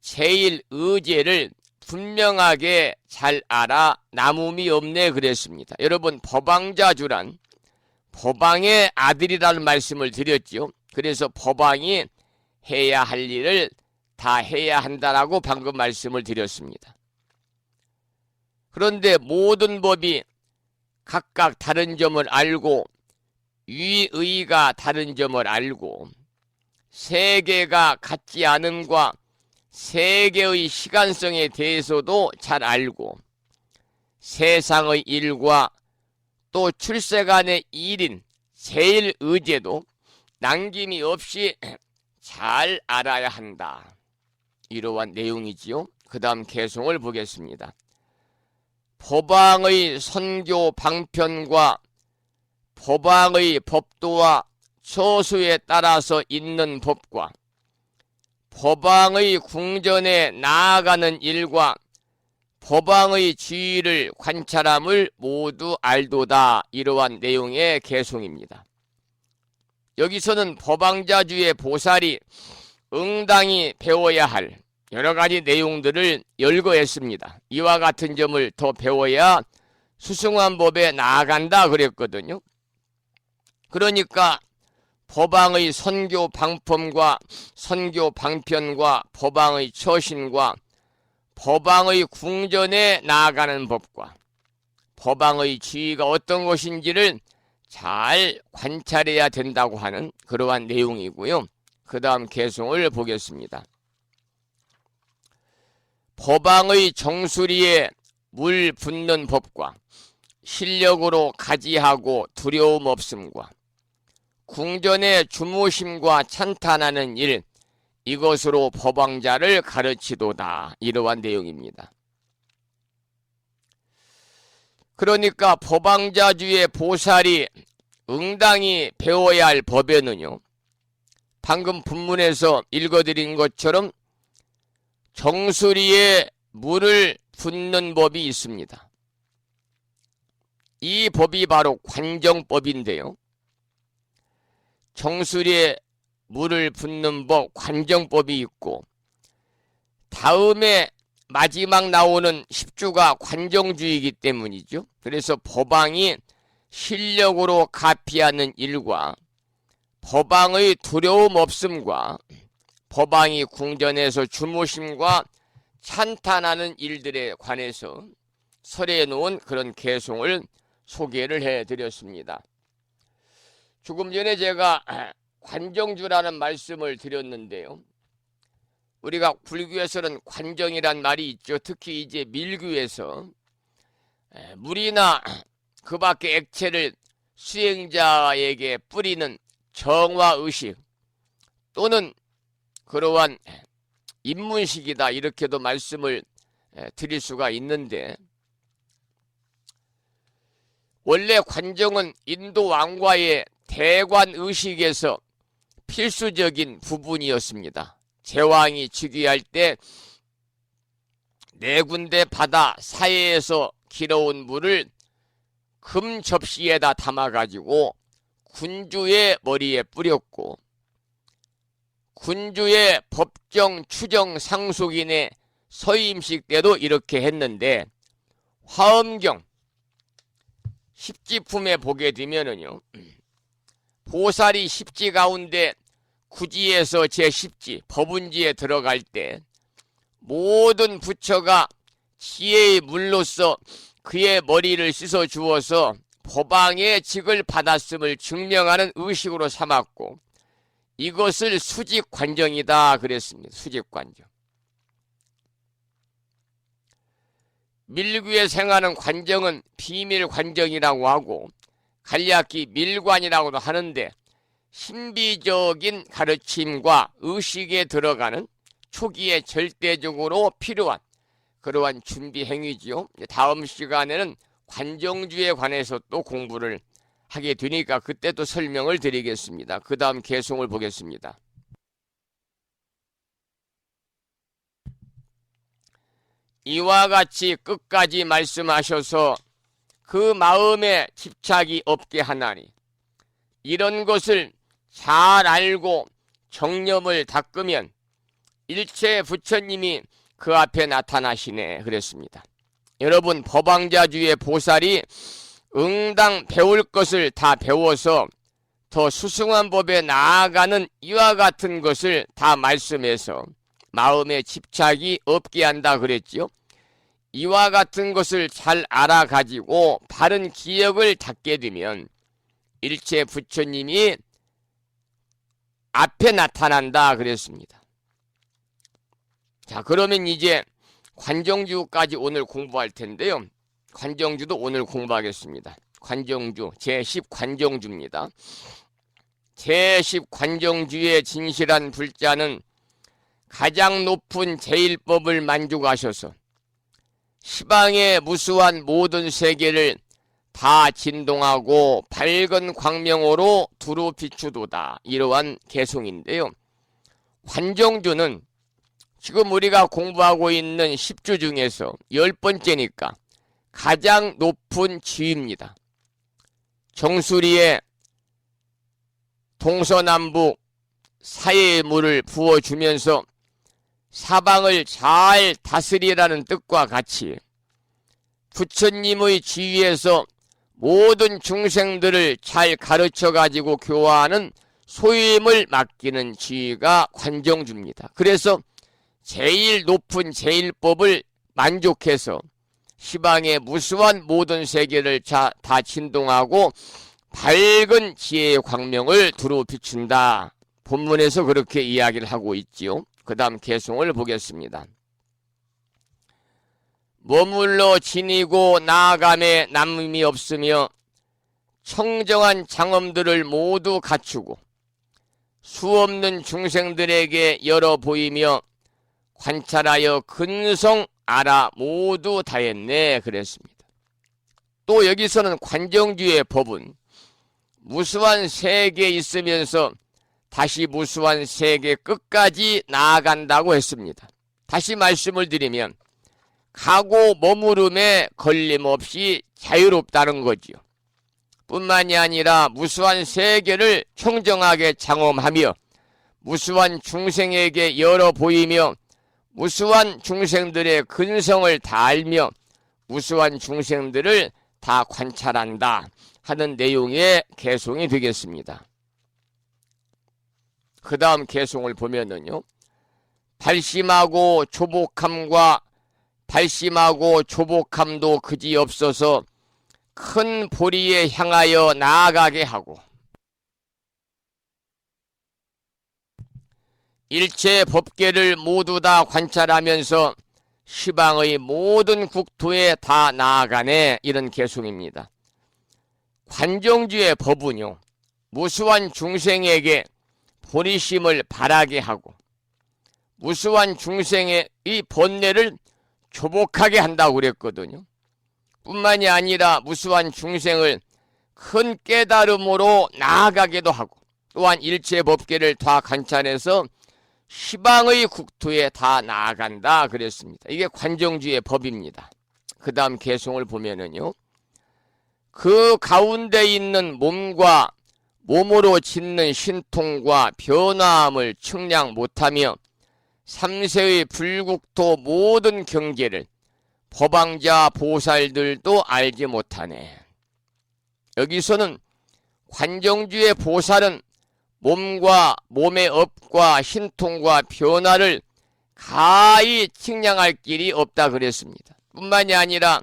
제일 의제를 분명하게 잘 알아 남음이 없네 그랬습니다. 여러분, 법왕자주란 법왕의 아들이라는 말씀을 드렸죠. 그래서 법왕이 해야 할 일을 다 해야 한다라고 방금 말씀을 드렸습니다. 그런데 모든 법이 각각 다른 점을 알고 위의가 다른 점을 알고 세계가 같지 않음과 세계의 시간성에 대해서도 잘 알고 세상의 일과 또 출세간의 일인 제일 의제도 남김이 없이 잘 알아야 한다. 이러한 내용이지요. 그 다음 개송을 보겠습니다. 법왕의 선교 방편과 법왕의 법도와 처수에 따라서 있는 법과 법왕의 궁전에 나아가는 일과 법왕의 지위를 관찰함을 모두 알도다. 이러한 내용의 개송입니다. 여기서는 법왕자주의 보살이 응당히 배워야 할 여러 가지 내용들을 열거했습니다. 이와 같은 점을 더 배워야 수승한 법에 나아간다 그랬거든요. 그러니까 법왕의 선교 방품과 선교 방편과 법왕의 처신과 법왕의 궁전에 나아가는 법과 법왕의 지위가 어떤 것인지를 잘 관찰해야 된다고 하는 그러한 내용이고요. 그 다음 개송을 보겠습니다. 법왕의 정수리에 물 붓는 법과 실력으로 가지하고 두려움 없음과 궁전의 주무심과 찬탄하는 일, 이것으로 법왕자를 가르치도다. 이러한 내용입니다. 그러니까 법왕자주의 보살이 응당히 배워야 할 법에는요, 방금 본문에서 읽어드린 것처럼 정수리에 물을 붓는 법이 있습니다. 이 법이 바로 관정법인데요. 정수리에 물을 붓는 법, 관정법이 있고, 다음에 마지막 나오는 10주가 관정주의이기 때문이죠. 그래서 법왕이 실력으로 가피하는 일과 법왕의 두려움 없음과 법왕이 궁전에서 주무심과 찬탄하는 일들에 관해서 설해 놓은 그런 개송을 소개를 해드렸습니다. 조금 전에 제가 관정주라는 말씀을 드렸는데요. 우리가 불교에서는 관정이란 말이 있죠. 특히 이제 밀교에서 물이나 그 밖의 액체를 수행자에게 뿌리는 정화의식 또는 그러한 입문식이다, 이렇게도 말씀을 드릴 수가 있는데, 원래 관정은 인도 왕과의 대관의식에서 필수적인 부분이었습니다. 제왕이 즉위할 때 네 군데 바다 사이에서 길어온 물을 금 접시에다 담아가지고 군주의 머리에 뿌렸고, 군주의 법정 추정 상속인의 서임식 때도 이렇게 했는데, 화엄경 십지품에 보게 되면은요, 보살이 십지 가운데 구지에서 제10지 법운지에 들어갈 때 모든 부처가 지혜의 물로서 그의 머리를 씻어 주어서 법왕의 직을 받았음을 증명하는 의식으로 삼았고, 이것을 수직관정이다 그랬습니다. 수직관정. 밀교에 생하는 관정은 비밀관정이라고 하고 간략히 밀관이라고도 하는데, 신비적인 가르침과 의식에 들어가는 초기에 절대적으로 필요한 그러한 준비 행위지요. 다음 시간에는 관정주에 관해서 또 공부를 하게 되니까 그때 또 설명을 드리겠습니다. 그 다음 개송을 보겠습니다. 이와 같이 끝까지 말씀하셔서 그 마음에 집착이 없게 하나니, 이런 것을 잘 알고 정념을 닦으면 일체 부처님이 그 앞에 나타나시네 그랬습니다. 여러분, 법왕자주의 보살이 응당 배울 것을 다 배워서 더 수승한 법에 나아가는 이와 같은 것을 다 말씀해서 마음에 집착이 없게 한다 그랬지요. 이와 같은 것을 잘 알아가지고 바른 기억을 닦게 되면 일체 부처님이 앞에 나타난다 그랬습니다. 자, 그러면 이제 관정주까지 오늘 공부할 텐데요. 관정주도 오늘 공부하겠습니다. 관정주 제10관정주입니다. 제10관정주의 진실한 불자는 가장 높은 제1법을 만족하셔서 시방의 무수한 모든 세계를 다 진동하고 밝은 광명으로 두루 비추도다, 이러한 개송인데요. 관정주는 지금 우리가 공부하고 있는 10주 중에서 10번째니까 가장 높은 지위입니다. 정수리에 동서남북 사이의 물을 부어주면서 사방을 잘 다스리라는 뜻과 같이 부처님의 지위에서 모든 중생들을 잘 가르쳐가지고 교화하는 소임을 맡기는 지위가 관정주입니다. 그래서 제일 높은 제1법을 만족해서 시방의 무수한 모든 세계를 다 진동하고 밝은 지혜의 광명을 두루 비춘다. 본문에서 그렇게 이야기를 하고 있지요. 그 다음 개송을 보겠습니다. 머물러 지니고 나아감에 남음이 없으며 청정한 장엄들을 모두 갖추고 수없는 중생들에게 열어 보이며 관찰하여 근성 알아 모두 다했네 그랬습니다. 또 여기서는 관정주의 법은 무수한 세계에 있으면서 다시 무수한 세계 끝까지 나아간다고 했습니다. 다시 말씀을 드리면 가고 머무름에 걸림없이 자유롭다는 거지요. 뿐만이 아니라 무수한 세계를 청정하게 장엄하며 무수한 중생에게 열어 보이며 무수한 중생들의 근성을 다 알며 무수한 중생들을 다 관찰한다 하는 내용의 개송이 되겠습니다. 그 다음 개송을 보면은요, 발심하고 조복함도 그지없어서 큰 보리에 향하여 나아가게 하고 일체 법계를 모두 다 관찰하면서 시방의 모든 국토에 다 나아가네, 이런 개송입니다. 관정주의 법은요, 무수한 중생에게 보리심을 바라게 하고 무수한 중생의 이 번뇌를 조복하게 한다고 그랬거든요. 뿐만이 아니라 무수한 중생을 큰 깨달음으로 나아가기도 하고 또한 일체 법계를 다 관찰해서 시방의 국토에 다 나아간다 그랬습니다. 이게 관정주의 법입니다. 그 다음 개송을 보면은요, 그 가운데 있는 몸과 몸으로 짓는 신통과 변화함을 측량 못하며 삼세의 불국토 모든 경계를 법왕자 보살들도 알지 못하네. 여기서는 관정주의 보살은 몸과 몸의 업과 신통과 변화를 가히 측량할 길이 없다 그랬습니다. 뿐만이 아니라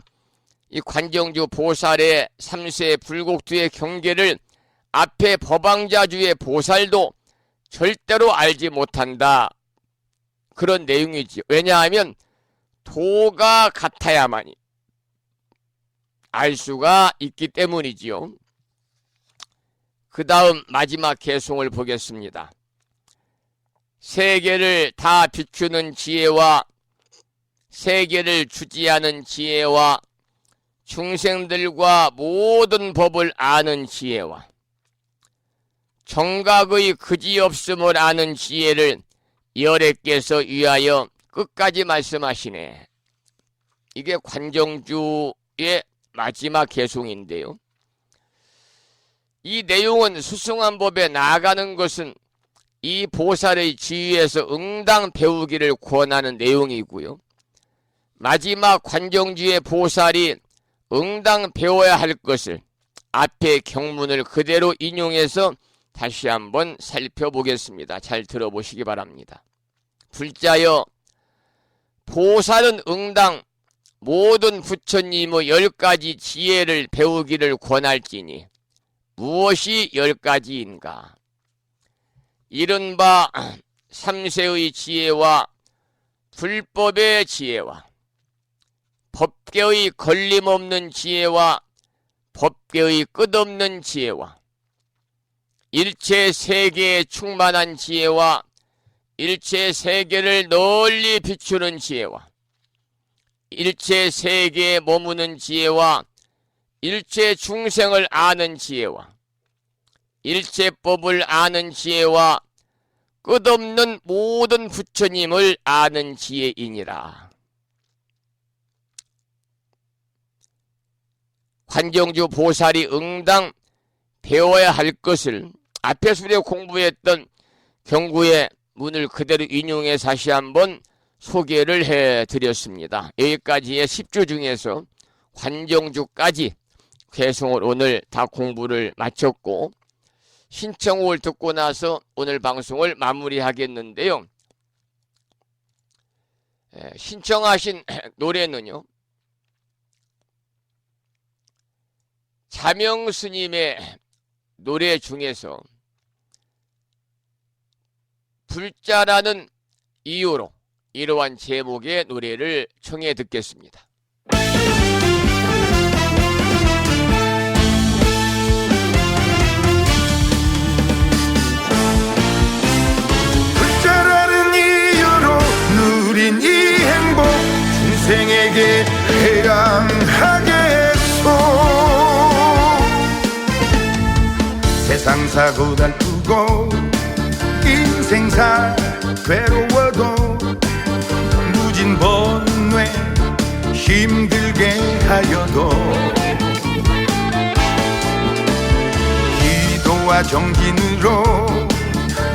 이 관정주 보살의 삼세 불국토의 경계를 앞에 법왕자주의 보살도 절대로 알지 못한다, 그런 내용이지. 왜냐하면 도가 같아야만이 알 수가 있기 때문이지요. 그 다음 마지막 개송을 보겠습니다. 세계를 다 비추는 지혜와 세계를 주지하는 지혜와 중생들과 모든 법을 아는 지혜와 정각의 그지없음을 아는 지혜를 열애께서 위하여 끝까지 말씀하시네. 이게 관정주의 마지막 개송인데요. 이 내용은 수승한 법에 나아가는 것은 이 보살의 지위에서 응당 배우기를 권하는 내용이고요. 마지막 관정주의 보살이 응당 배워야 할 것을 앞에 경문을 그대로 인용해서 다시 한번 살펴보겠습니다. 잘 들어보시기 바랍니다. 불자여, 보살은 응당 모든 부처님의 10가지 지혜를 배우기를 권할지니 무엇이 10가지인가? 이른바 삼세의 지혜와 불법의 지혜와 법계의 걸림없는 지혜와 법계의 끝없는 지혜와 일체 세계에 충만한 지혜와 일체 세계를 널리 비추는 지혜와 일체 세계에 머무는 지혜와 일체 중생을 아는 지혜와 일체법을 아는 지혜와 끝없는 모든 부처님을 아는 지혜이니라. 관정주 보살이 응당 배워야 할 것을 앞에 수레 공부했던 경구의 문을 그대로 인용해 다시 한번 소개를 해드렸습니다. 여기까지의 10주 중에서 관정주까지 개송을 오늘 다 공부를 마쳤고 신청곡을 듣고 나서 오늘 방송을 마무리하겠는데요. 신청하신 노래는요, 자명스님의 노래 중에서 불자라는 이유로 이러한 제목의 노래를 청해 듣겠습니다. 불자라는 이유로 누린 이 행복 중생에게 회강하게 했소. 고달프고 인생사 괴로워도 무진 번뇌 힘들게 하여도 기도와 정진으로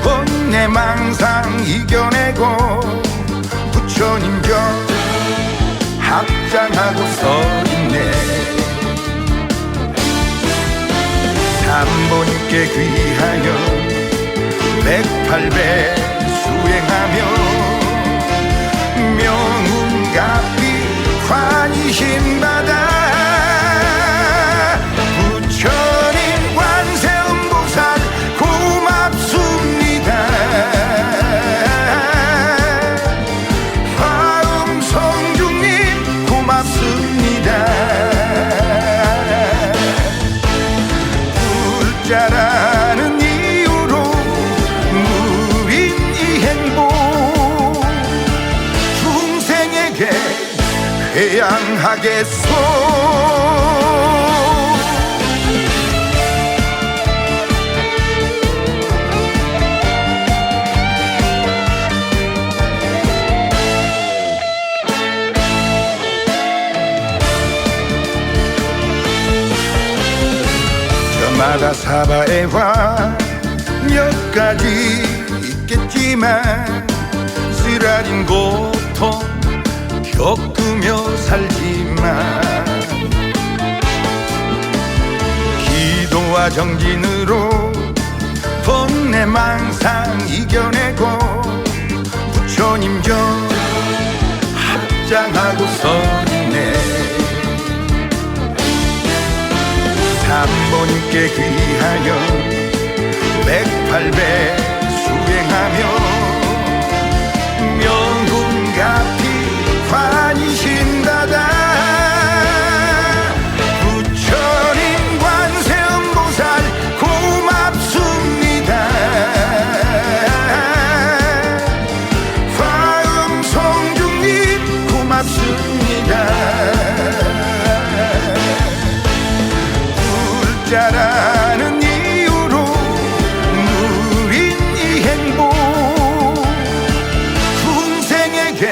번뇌 망상 이겨내고 부처님 저 합장하고 서있네. 삼보님께 귀하여 108배 수행하며 명운갑이 환희심 받아 부처님 관세음보살 고맙습니다. 화음성중님 고맙습니다. 불자라는 이유로 누린 이 행복 중생에게 회양하겠소. 저마다 사바에와 몇 가지 있겠지만 쓰라린 고통 겪으며 살지만 기도와 정진으로 번뇌 망상 이겨내고 부처님 저 합장하고 서있네. 삼보님께 귀하여 108배 수행하며 명운갑이 환희심 받아 부처님 관세음보살 고맙습니다. 화음성중님 고맙습니다. 불자라는 이유로 누린 이 행복 중생에게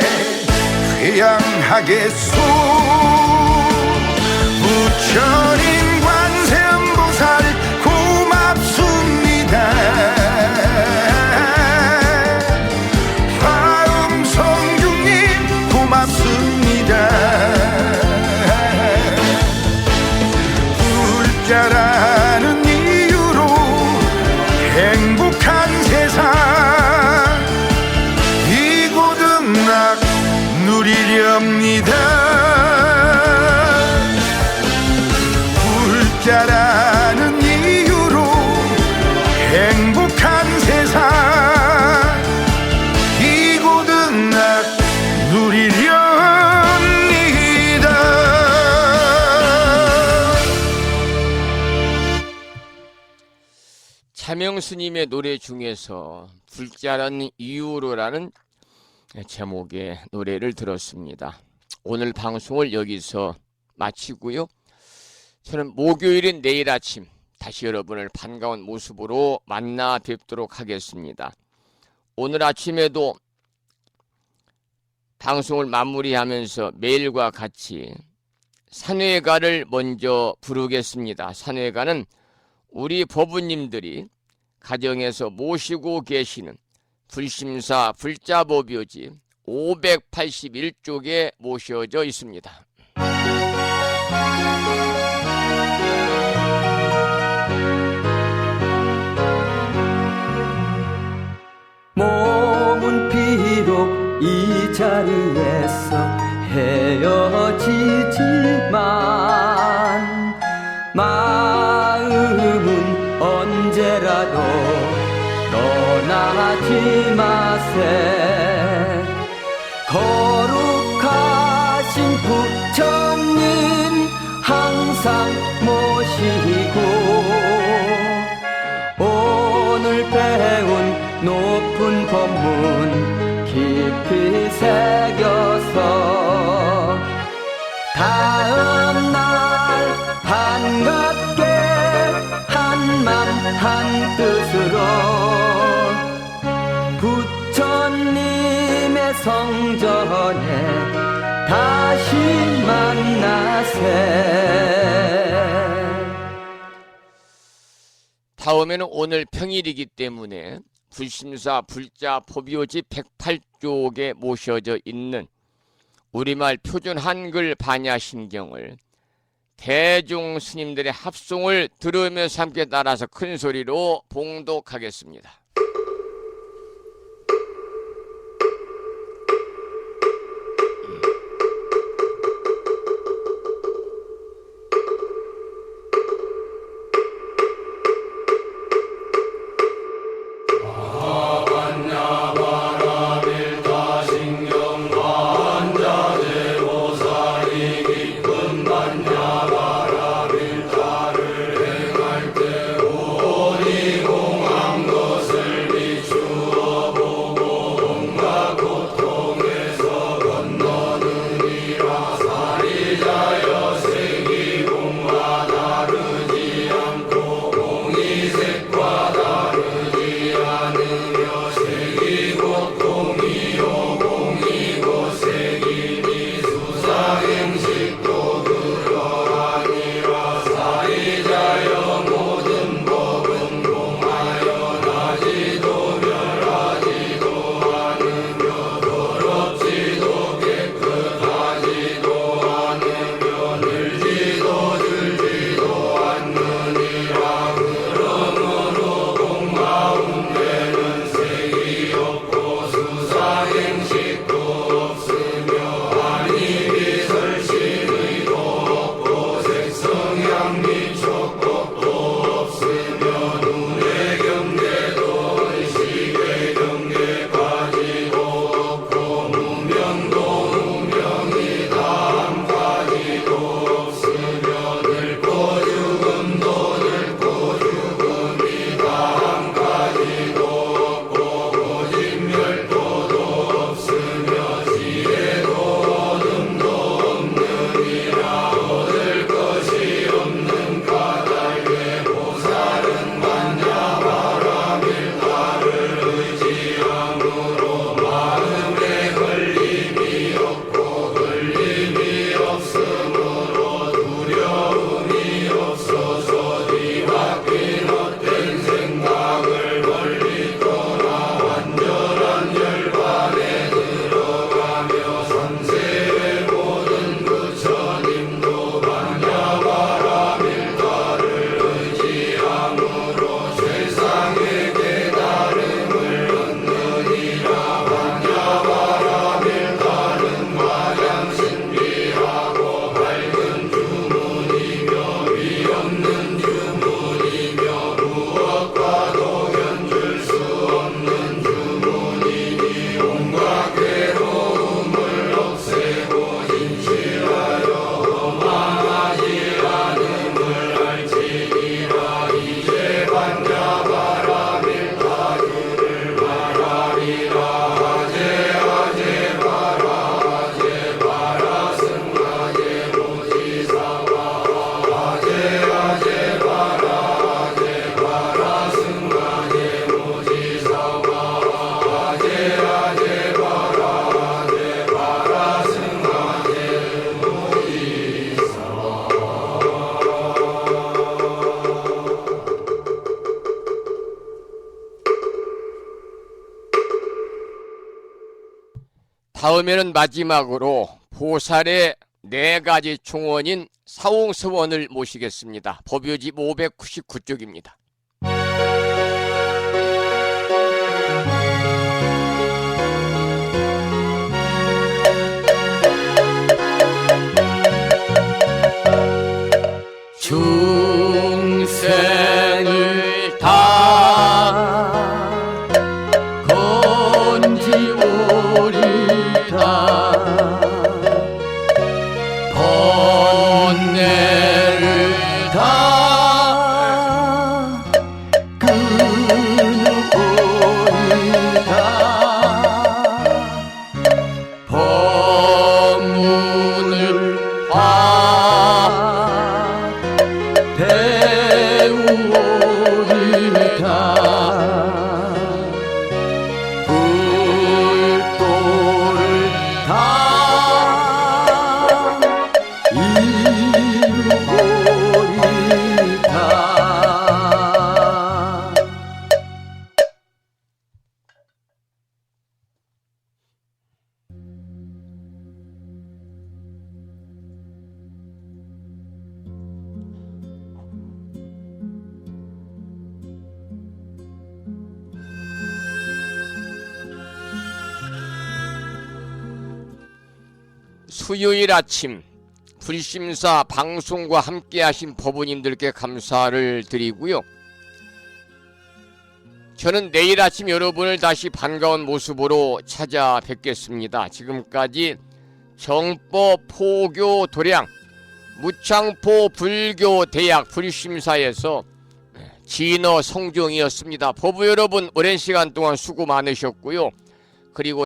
회양하겠소. 부처님 관세음보살 고맙습니다. 화음성중님 고맙습니다. 불자라는 이유로 행복한 세상 이고등락 누리렵니다. 불자라는 이유로 행복한 세상 이고등락 누리렵니다. 차명스님의 노래 중에서 불자라는 이유로라는 제목의 노래를 들었습니다. 오늘 방송을 여기서 마치고요. 저는 목요일인 내일 아침 다시 여러분을 반가운 모습으로 만나 뵙도록 하겠습니다. 오늘 아침에도 방송을 마무리하면서 매일과 같이 산회가를 먼저 부르겠습니다. 산회가는 우리 법부님들이 가정에서 모시고 계시는 불심사 불자법요지 581쪽에 모셔져 있습니다. 몸은 비록 이 자리에서 헤어지지만 마음은 언제라도 떠나지 마세. 거룩하신 부처님 항상 모시고 오늘 배운 높은 법문 깊이 새겨서 다음날 반갑게 한맘 한 뜻으로 부처님의 성전에 다시 만나세. 다음에는 오늘 평일이기 때문에 불심사 불자 포비오지 108쪽에 모셔져 있는 우리말 표준 한글 반야심경을 대중 스님들의 합송을 들으면서 함께 따라서 큰 소리로 봉독하겠습니다. 다음에는 마지막으로 보살의 4가지 총원인 사홍서원을 모시겠습니다. 법요집 599쪽입니다. 중생을 다 건지오리다 번뇌를 다 수요일 아침 불심사 방송과 함께 하신 법원님들께 감사를 드리고요. 저는 내일 아침 여러분을 다시 반가운 모습으로 찾아뵙겠습니다. 지금까지 정법 포교 도량 무창포 불교대학 불심사에서 진어 성종이었습니다. 법부 여러분 오랜 시간 동안 수고 많으셨고요. 그리고